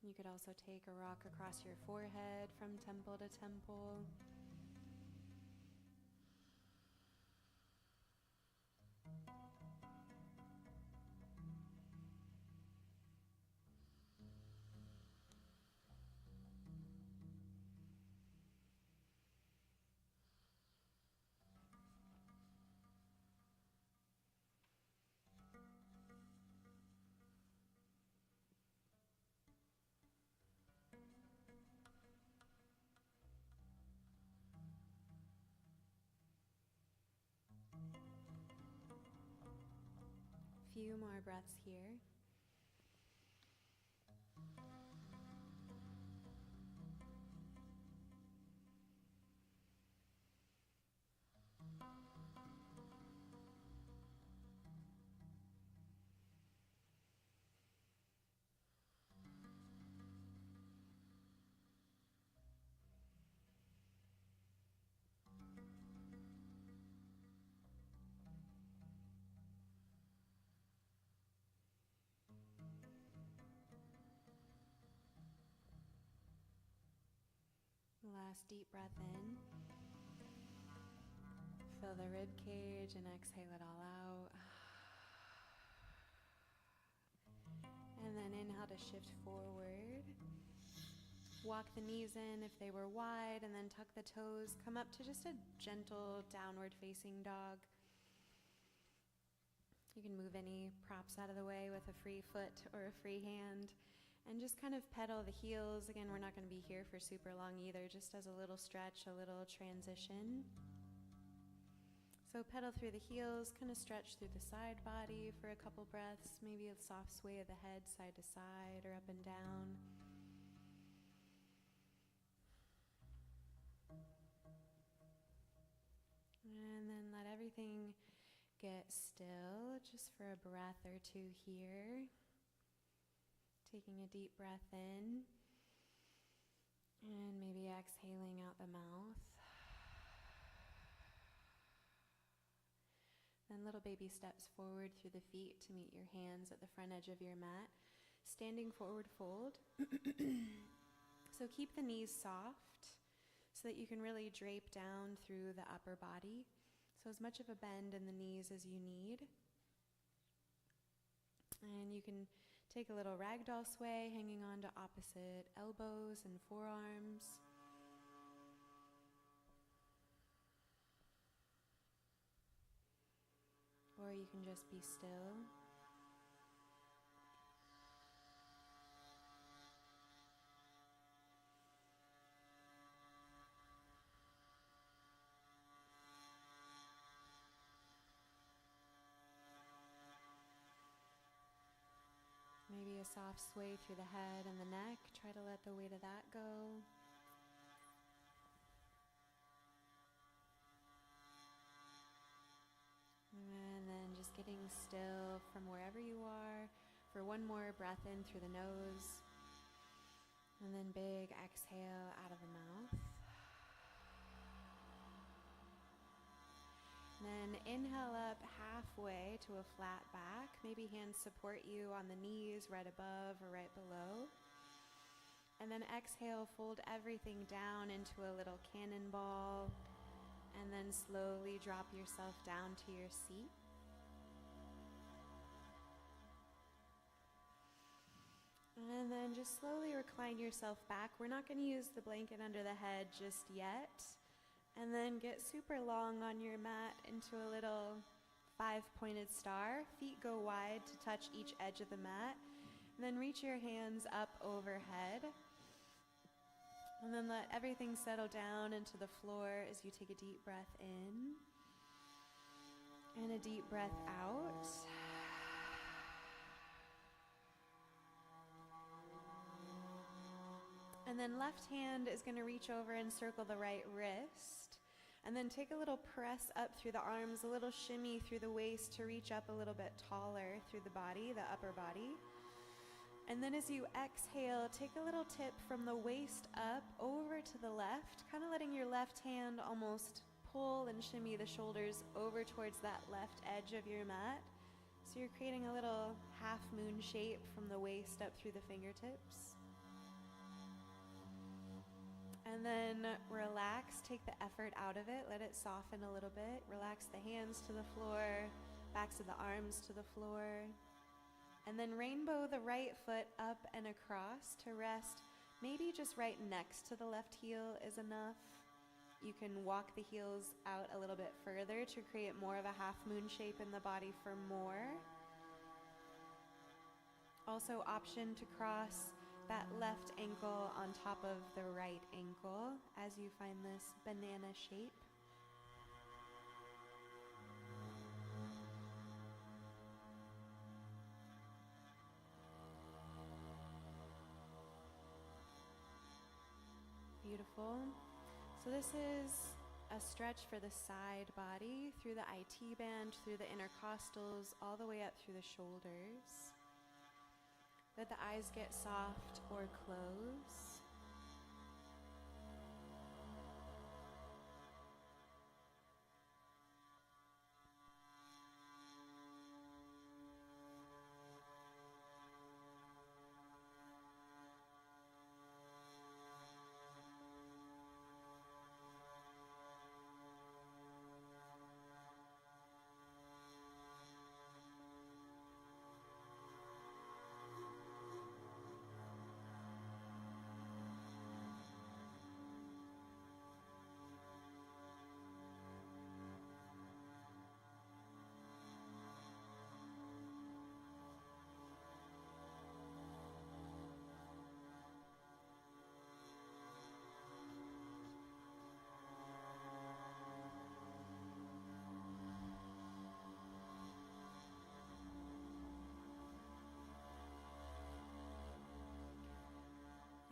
You could also take a rock across your forehead from temple to temple. Few more breaths here. Last deep breath in. Fill the rib cage and exhale it all out. And then inhale to shift forward. Walk the knees in if they were wide, and then tuck the toes. Come up to just a gentle downward facing dog. You can move any props out of the way with a free foot or a free hand. And just kind of pedal the heels. Again, we're not going to be here for super long either, just as a little stretch, a little transition. So pedal through the heels, kind of stretch through the side body for a couple breaths, maybe a soft sway of the head side to side or up and down. And then let everything get still, just for a breath or two here. Taking a deep breath in, and maybe exhaling out the mouth. Then little baby steps forward through the feet to meet your hands at the front edge of your mat. Standing forward fold. So keep the knees soft so that you can really drape down through the upper body. So as much of a bend in the knees as you need. And you can take a little ragdoll sway, hanging on to opposite elbows and forearms. Or you can just be still. Maybe a soft sway through the head and the neck. Try to let the weight of that go. And then just getting still from wherever you are for one more breath in through the nose. And then big exhale out of the mouth. Then inhale up halfway to a flat back. Maybe hands support you on the knees right above or right below. And then exhale, fold everything down into a little cannonball. And then slowly drop yourself down to your seat. And then just slowly recline yourself back. We're not going to use the blanket under the head just yet. And then get super long on your mat into a little 5-pointed star. Feet go wide to touch each edge of the mat. And then reach your hands up overhead. And then let everything settle down into the floor as you take a deep breath in. And a deep breath out. And then left hand is going to reach over and circle the right wrist. And then take a little press up through the arms, a little shimmy through the waist to reach up a little bit taller through the body, the upper body. And then as you exhale, take a little tip from the waist up over to the left, kind of letting your left hand almost pull and shimmy the shoulders over towards that left edge of your mat. So you're creating a little half moon shape from the waist up through the fingertips. And then relax, take the effort out of it, let it soften a little bit. Relax the hands to the floor, backs of the arms to the floor. And then rainbow the right foot up and across to rest. Maybe just right next to the left heel is enough. You can walk the heels out a little bit further to create more of a half moon shape in the body for more. Also option to cross that left ankle on top of the right ankle as you find this banana shape. Beautiful. So this is a stretch for the side body through the IT band, through the intercostals, all the way up through the shoulders. Let the eyes get soft or close.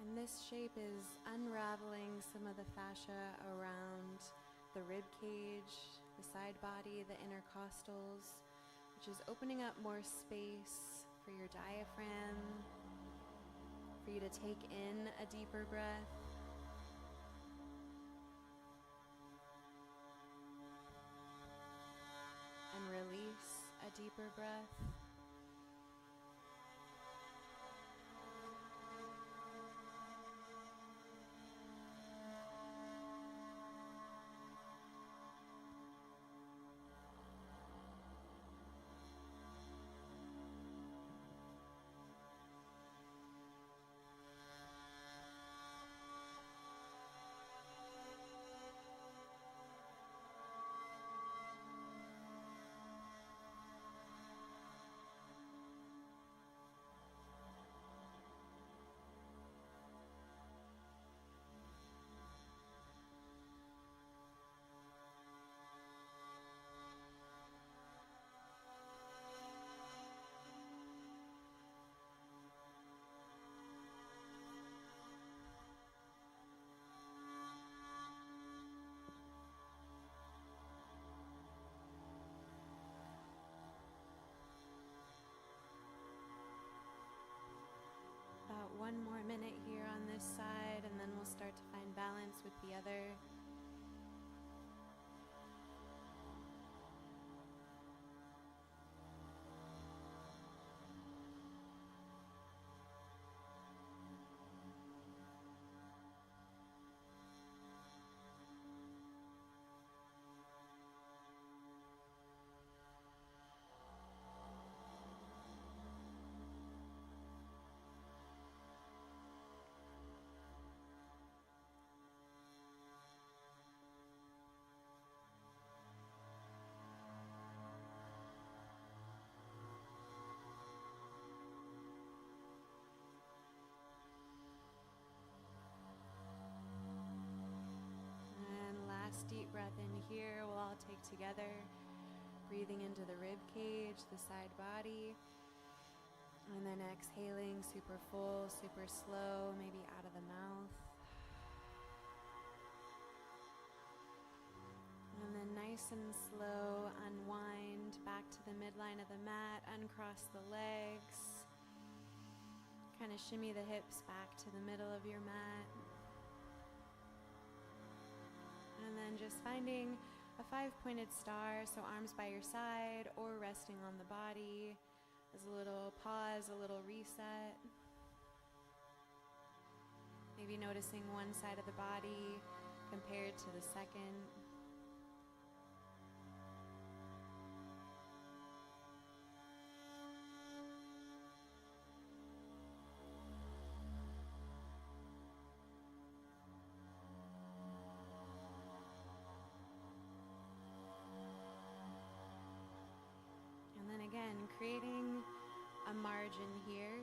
And this shape is unraveling some of the fascia around the rib cage, the side body, the intercostals, which is opening up more space for your diaphragm, for you to take in a deeper breath. And release a deeper breath. the other. Deep breath in here, we'll all take together, breathing into the rib cage, the side body, and then exhaling super full, super slow, maybe out of the mouth. And then nice and slow, unwind back to the midline of the mat, uncross the legs, kind of shimmy the hips back to the middle of your mat. And then just finding a 5-pointed star, so arms by your side or resting on the body as a little pause, a little reset. Maybe noticing one side of the body compared to the second. Again, creating a margin here.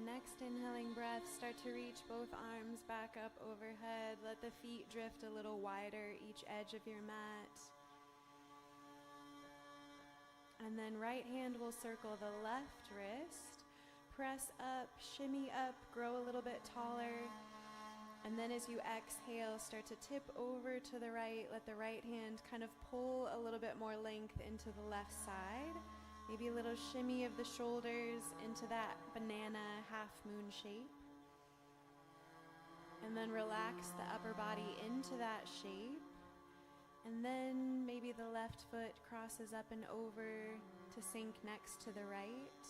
Next inhaling breath, start to reach both arms back up overhead. Let the feet drift a little wider, each edge of your mat. And then right hand will circle the left wrist. Press up, shimmy up, grow a little bit taller. And then as you exhale, start to tip over to the right. Let the right hand kind of pull a little bit more length into the left side. Maybe a little shimmy of the shoulders into that banana half moon shape. And then relax the upper body into that shape. And then maybe the left foot crosses up and over to sink next to the right.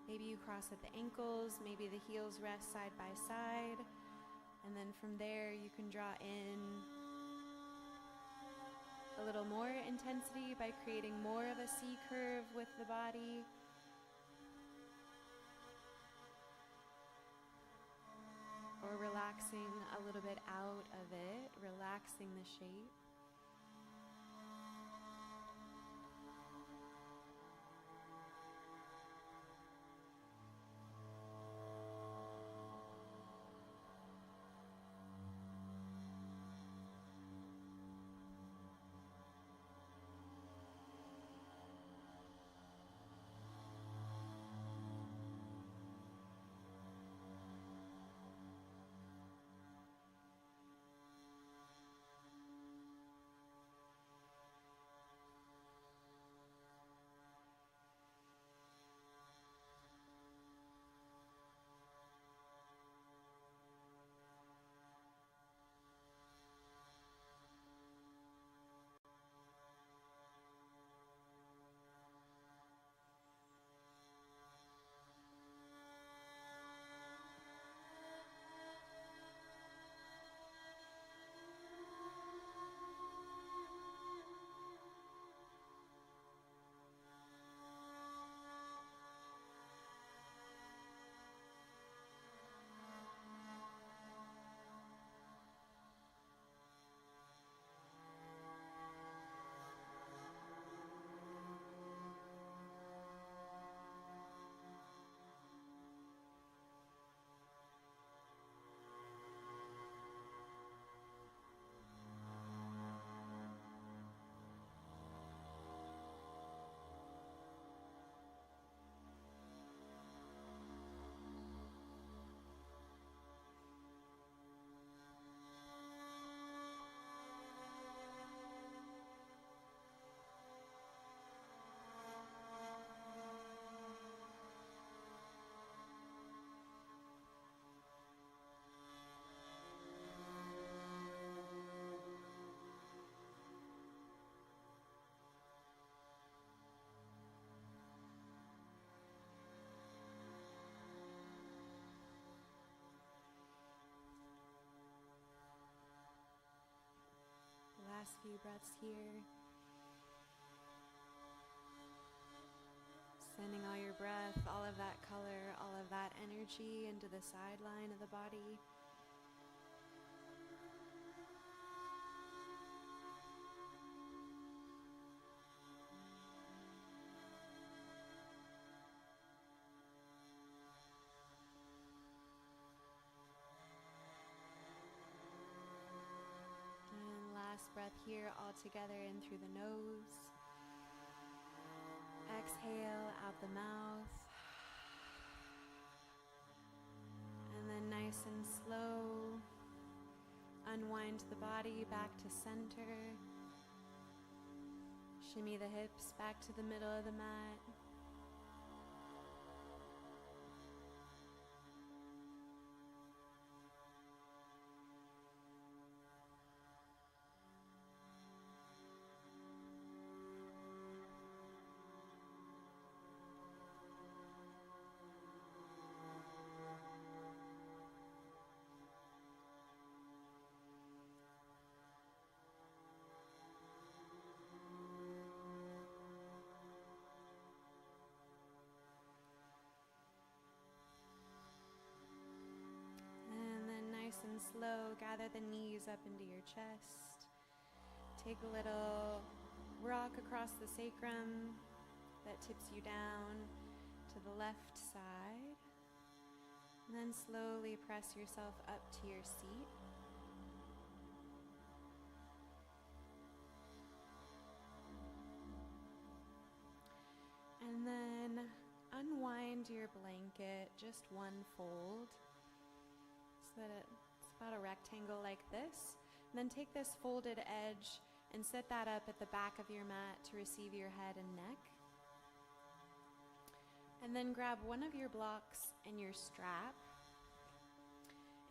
Maybe you cross at the ankles, maybe the heels rest side by side. And then from there you can draw in a little more intensity by creating more of a C curve with the body. Or relaxing a little bit out of it, relaxing the shape. last few breaths here. Sending all your breath, all of that color, all of that energy into the sideline of the body. And last breath here, all together in through the nose. Exhale out the mouth. And then nice and slow, unwind the body back to center. Shimmy the hips back to the middle of the mat. Nice and slow, gather the knees up into your chest. Take a little rock across the sacrum that tips you down to the left side. And then slowly press yourself up to your seat. And then unwind your blanket, just one fold. So that it's about a rectangle like this. And then take this folded edge and set that up at the back of your mat to receive your head and neck. And then grab one of your blocks and your strap.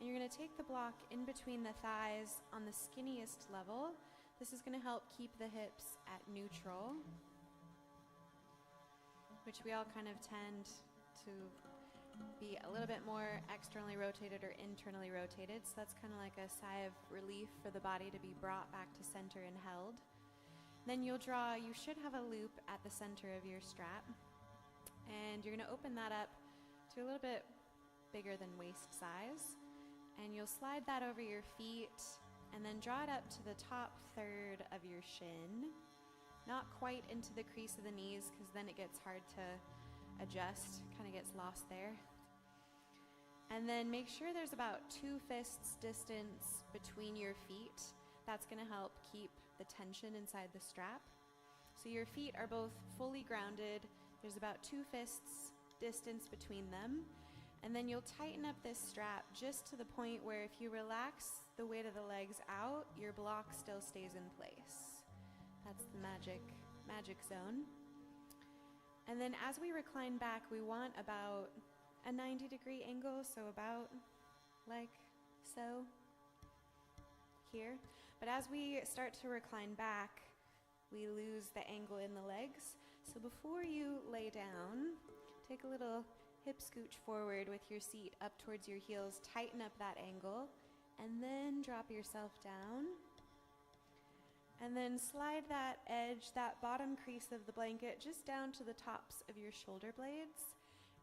And you're going to take the block in between the thighs on the skinniest level. This is going to help keep the hips at neutral, which we all kind of tend to be a little bit more externally rotated or internally rotated. So that's kind of like a sigh of relief for the body to be brought back to center and held. Then you should have a loop at the center of your strap. And you're going to open that up to a little bit bigger than waist size. And you'll slide that over your feet and then draw it up to the top third of your shin. Not quite into the crease of the knees, because then it gets hard to adjust, kind of gets lost there. And then make sure there's about 2 fists distance between your feet. That's going to help keep the tension inside the strap. So your feet are both fully grounded. There's about 2 fists distance between them. And then you'll tighten up this strap just to the point where if you relax the weight of the legs out, your block still stays in place. That's the magic zone. And then as we recline back, we want about a 90-degree angle, so about like so here. But as we start to recline back, we lose the angle in the legs. So before you lay down, take a little hip scooch forward with your seat up towards your heels, tighten up that angle, and then drop yourself down. And then slide that edge, that bottom crease of the blanket, just down to the tops of your shoulder blades.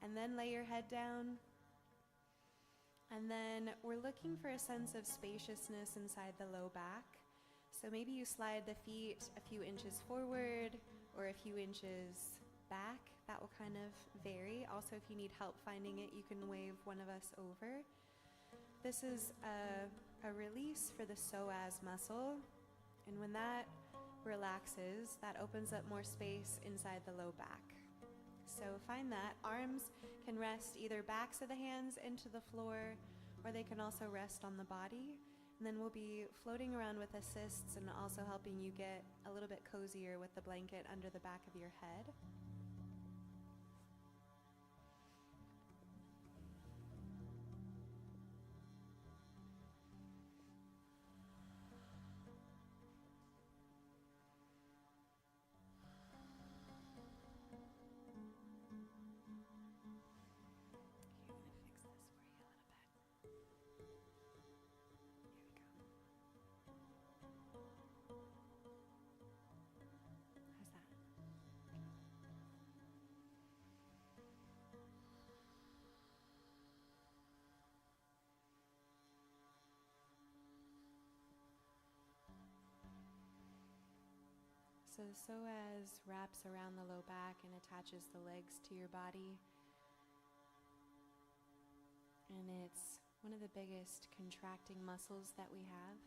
And then lay your head down. And then we're looking for a sense of spaciousness inside the low back. So maybe you slide the feet a few inches forward or a few inches back. That will kind of vary. Also, if you need help finding it, you can wave one of us over. This is a release for the psoas muscle. And when that relaxes, that opens up more space inside the low back. So find that. Arms can rest either backs of the hands into the floor, or they can also rest on the body. And then we'll be floating around with assists and also helping you get a little bit cozier with the blanket under the back of your head. So the psoas wraps around the low back and attaches the legs to your body. And it's one of the biggest contracting muscles that we have.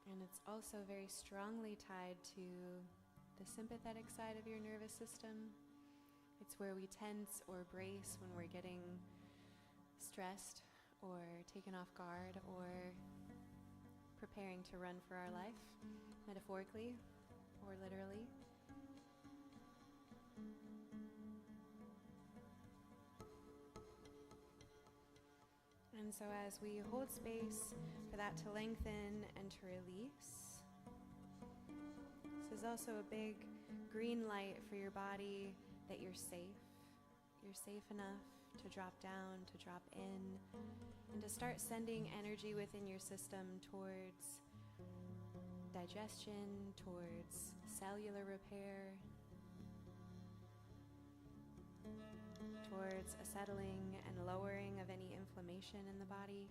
And it's also very strongly tied to the sympathetic side of your nervous system. It's where we tense or brace when we're getting stressed or taken off guard or preparing to run for our life, metaphorically or literally. And so as we hold space for that to lengthen and to release, this is also a big green light for your body that you're safe. You're safe enough to drop down, to drop in, and to start sending energy within your system towards digestion, towards cellular repair, towards a settling and lowering of any inflammation in the body.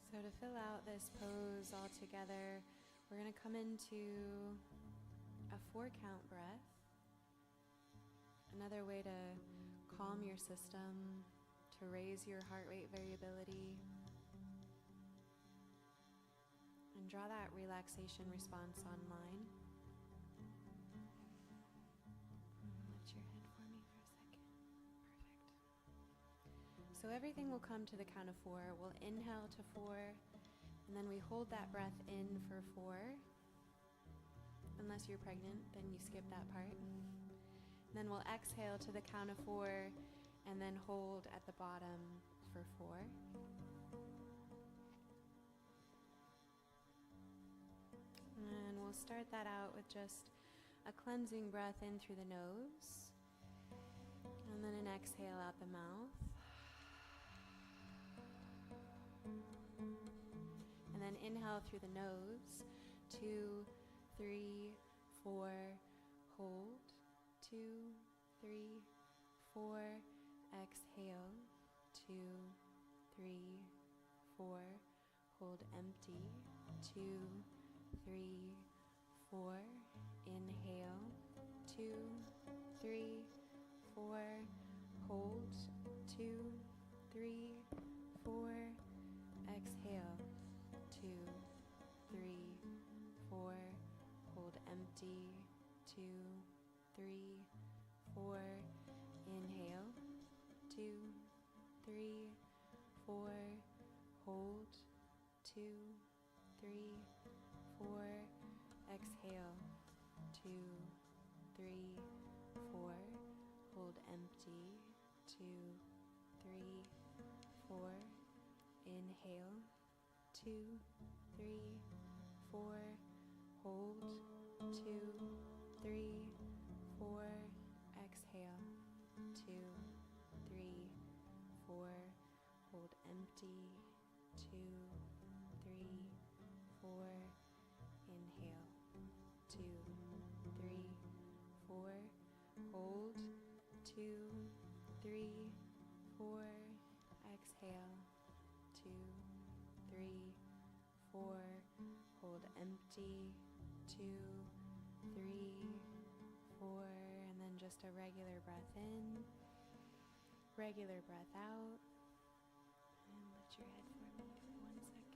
So to fill out this pose all together, we're going to come into a 4-count breath. Another way to calm your system, to raise your heart rate variability, and draw that relaxation response online. Lift your head for me for a second. Perfect. So everything will come to the count of 4. We'll inhale to 4, and then we hold that breath in for 4. Unless you're pregnant, then you skip that part. And then we'll exhale to the count of 4, and then hold at the bottom for 4. And we'll start that out with just a cleansing breath in through the nose, and then an exhale out the mouth. And then inhale through the nose, 2, 3, 4, hold, 2, 3, 4, exhale, 2, 3, 4, hold empty, 2, 3, 4, inhale, 2, 3, 4, hold, 2, 3, 4, exhale, 2, 3, 4, hold empty, 2, 3, 4, inhale, 2, 3, 4, hold, 2, 3, 4, exhale, 2, 3, 4, hold empty, 2, 3, 4, inhale, 2, 3, 4, hold, 2, 3, 4, exhale, 2, 3, 4, hold empty, 2, 3, 4, inhale, 2, 3, 4, hold, 2, 3, 4, exhale, 2, 3, 4, hold empty, 2, 3, 4, and then just a regular breath in, regular breath out, and lift your head for me for 1 second.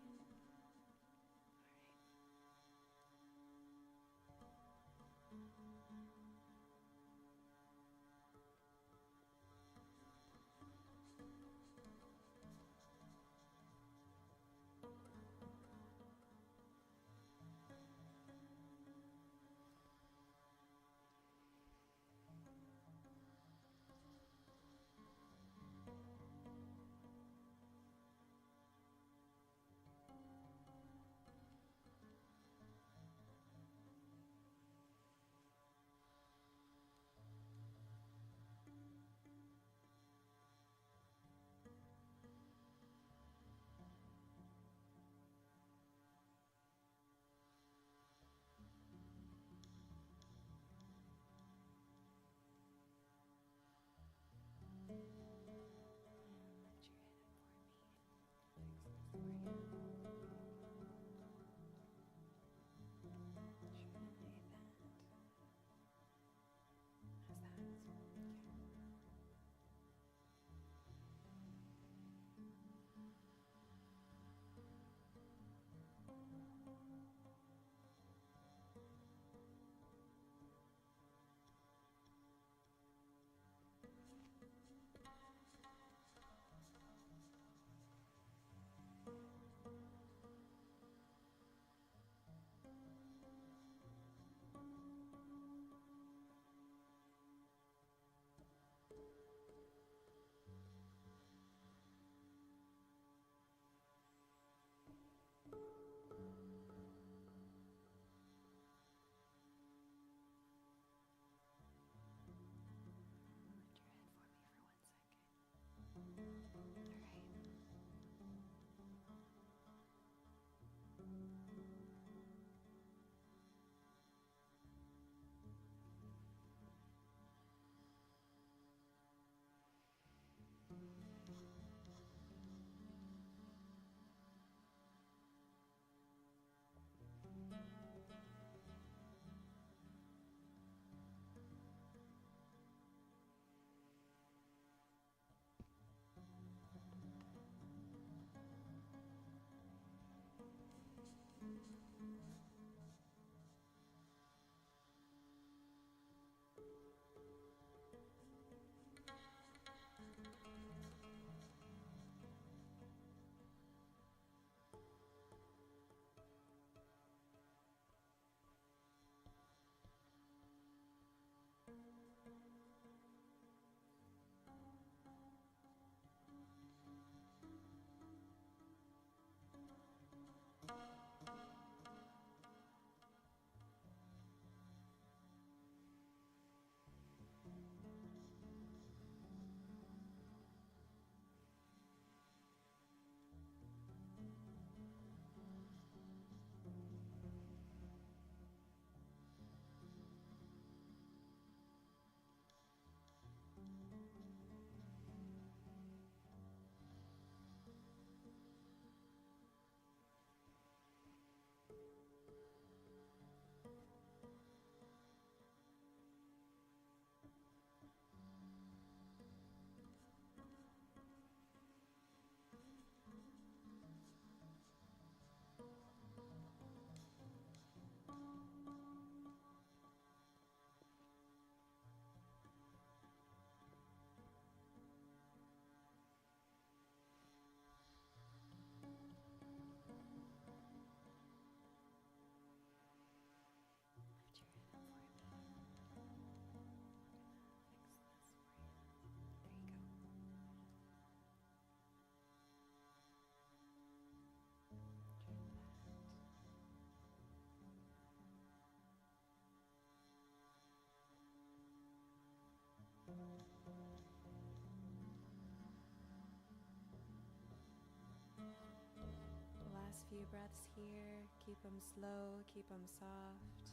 Last few breaths here. Keep them slow, keep them soft.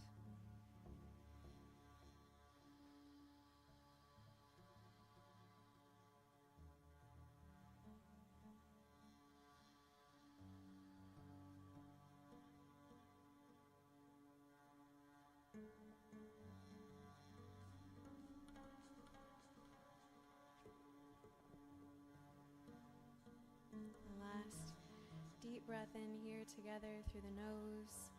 Last deep breath in here together through the nose.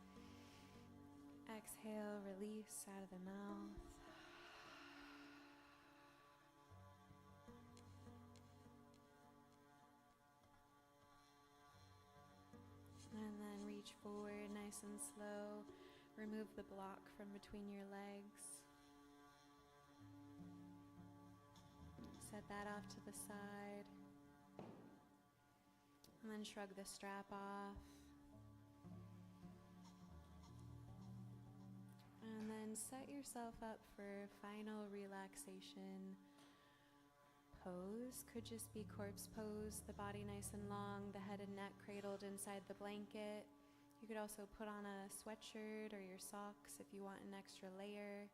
Exhale, release out of the mouth. And then reach forward nice and slow. Remove the block from between your legs. Set that off to the side. And then shrug the strap off. And then set yourself up for final relaxation pose. Could just be corpse pose, the body nice and long, the head and neck cradled inside the blanket. You could also put on a sweatshirt or your socks if you want an extra layer.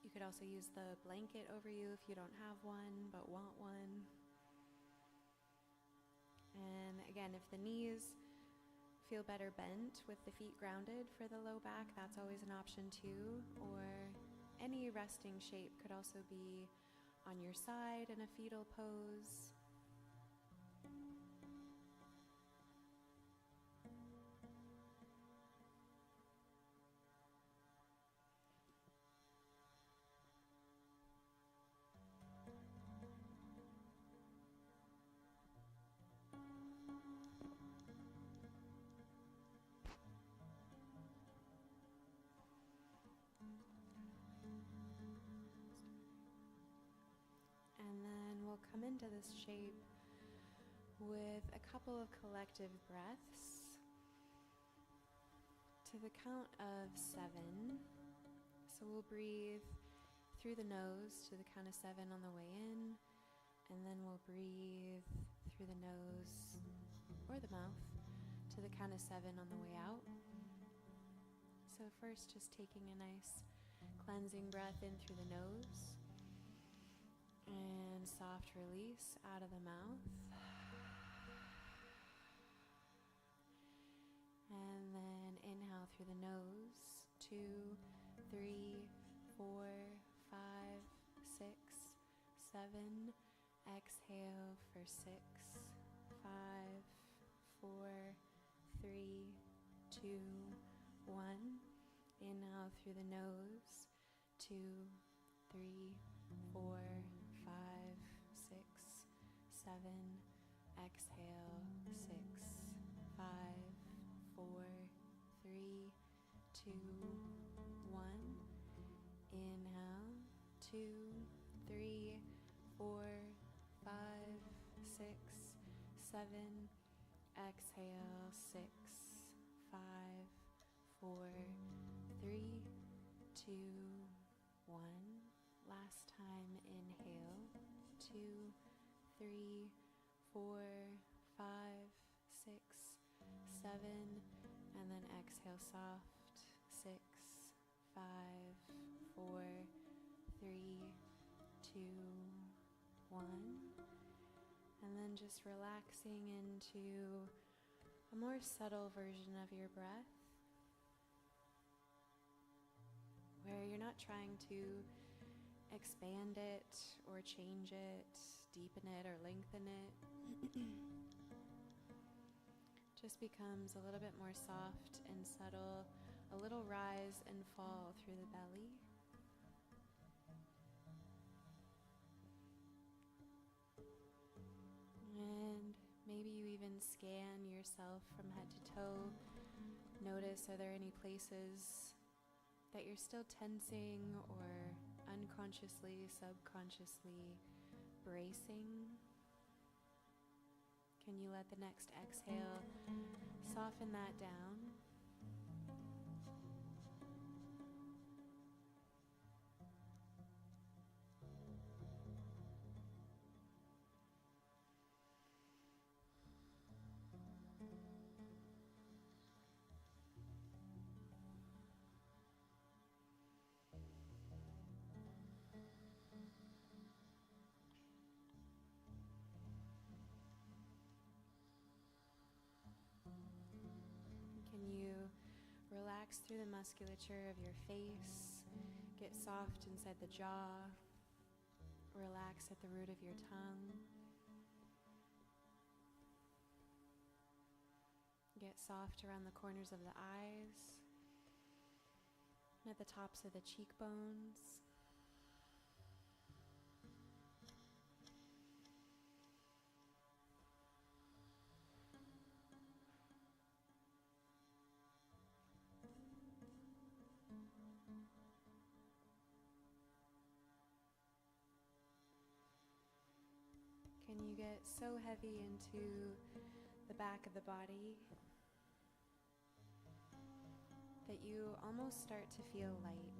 You could also use the blanket over you if you don't have one but want one. And again, if the knees feel better bent with the feet grounded for the low back, that's always an option too. Or any resting shape could also be on your side in a fetal pose. Come into this shape with a couple of collective breaths to the count of 7. So we'll breathe through the nose to the count of 7 on the way in, and then we'll breathe through the nose or the mouth to the count of 7 on the way out. So first, just taking a nice cleansing breath in through the nose. And soft release out of the mouth. And then inhale through the nose. 2, 3, 4, 5, 6, 7. Exhale for 6, 5, 4, 3, 2, 1. Inhale through the nose. 2, 3, 4, 5, 6, 7. Exhale, 6, 5, 4, 3, 2, 1. Inhale, 2, 3, 4, 5, 6, 7. Exhale, 6, 5, 4, 3, 2, 1. Last time, inhale, 2, 3, 4, 5, 6, 7, and then exhale soft, 6, 5, 4, 3, 2, 1. And then just relaxing into a more subtle version of your breath, where you're not trying to expand it or change it, deepen it or lengthen it. Just becomes a little bit more soft and subtle, a little rise and fall through the belly. And maybe you even scan yourself from head to toe. Notice, are there any places that you're still tensing or unconsciously, subconsciously bracing? Can you let the next exhale soften that down? Can you relax through the musculature of your face, get soft inside the jaw, relax at the root of your tongue, get soft around the corners of the eyes, and at the tops of the cheekbones. Can you get so heavy into the back of the body that you almost start to feel light?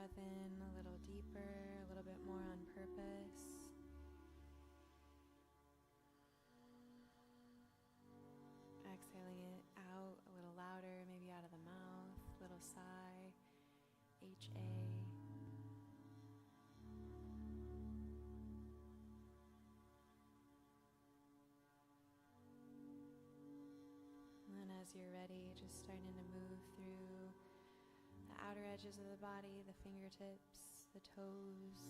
breath in a little deeper, a little bit more on purpose. Exhaling it out a little louder, maybe out of the mouth, little sigh, H-A. And then as you're ready, just starting to move through the outer edges of the body, the fingertips, the toes.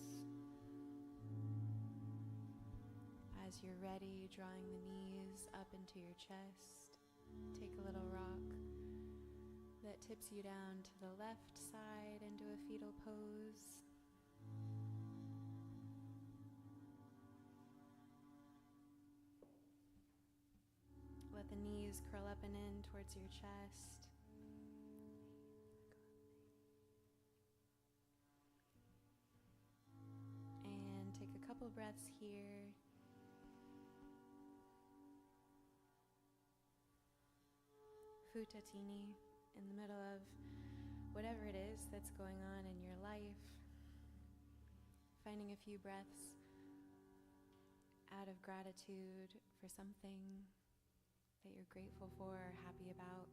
As you're ready, drawing the knees up into your chest. Take a little rock that tips you down to the left side into a fetal pose. Let the knees curl up and in towards your chest. And take a couple breaths here. Futatini, in the middle of whatever it is that's going on in your life. Finding a few breaths out of gratitude for something that you're grateful for or happy about.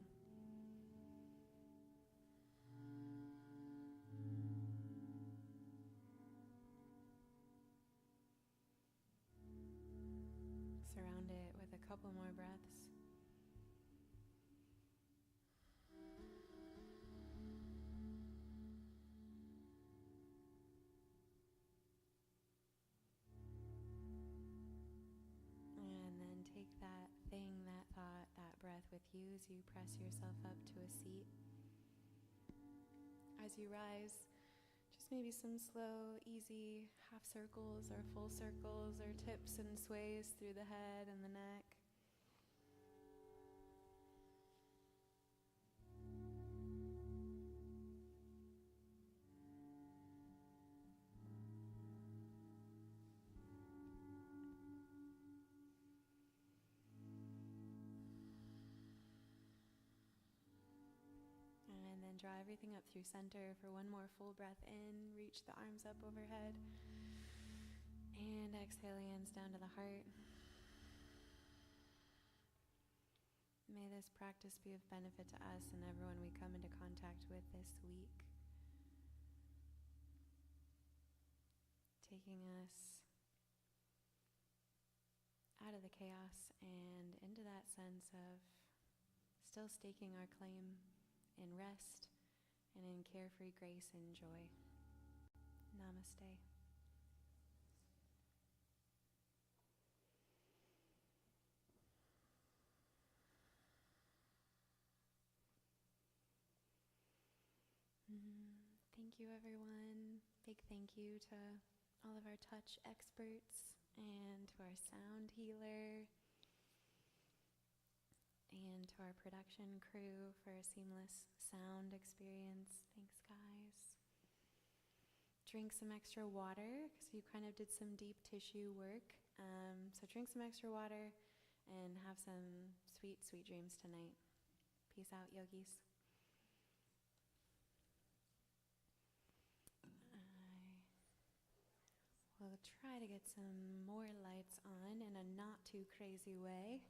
Surround it with a couple more breaths. Take that thing, that thought, that breath with you as you press yourself up to a seat. As you rise, just maybe some slow, easy half circles or full circles or tips and sways through the head and the neck. Draw everything up through center for one more full breath in. Reach the arms up overhead. And exhale, hands down to the heart. May this practice be of benefit to us and everyone we come into contact with this week. Taking us out of the chaos and into that sense of still staking our claim in rest and in carefree grace and joy. Namaste. Thank you, everyone. Big thank you to all of our touch experts and to our sound healer and to our production crew for a seamless sound experience. Thanks, guys. Drink some extra water because you kind of did some deep tissue work. So drink some extra water and have some sweet, sweet dreams tonight. Peace out, yogis. I will try to get some more lights on in a not too crazy way.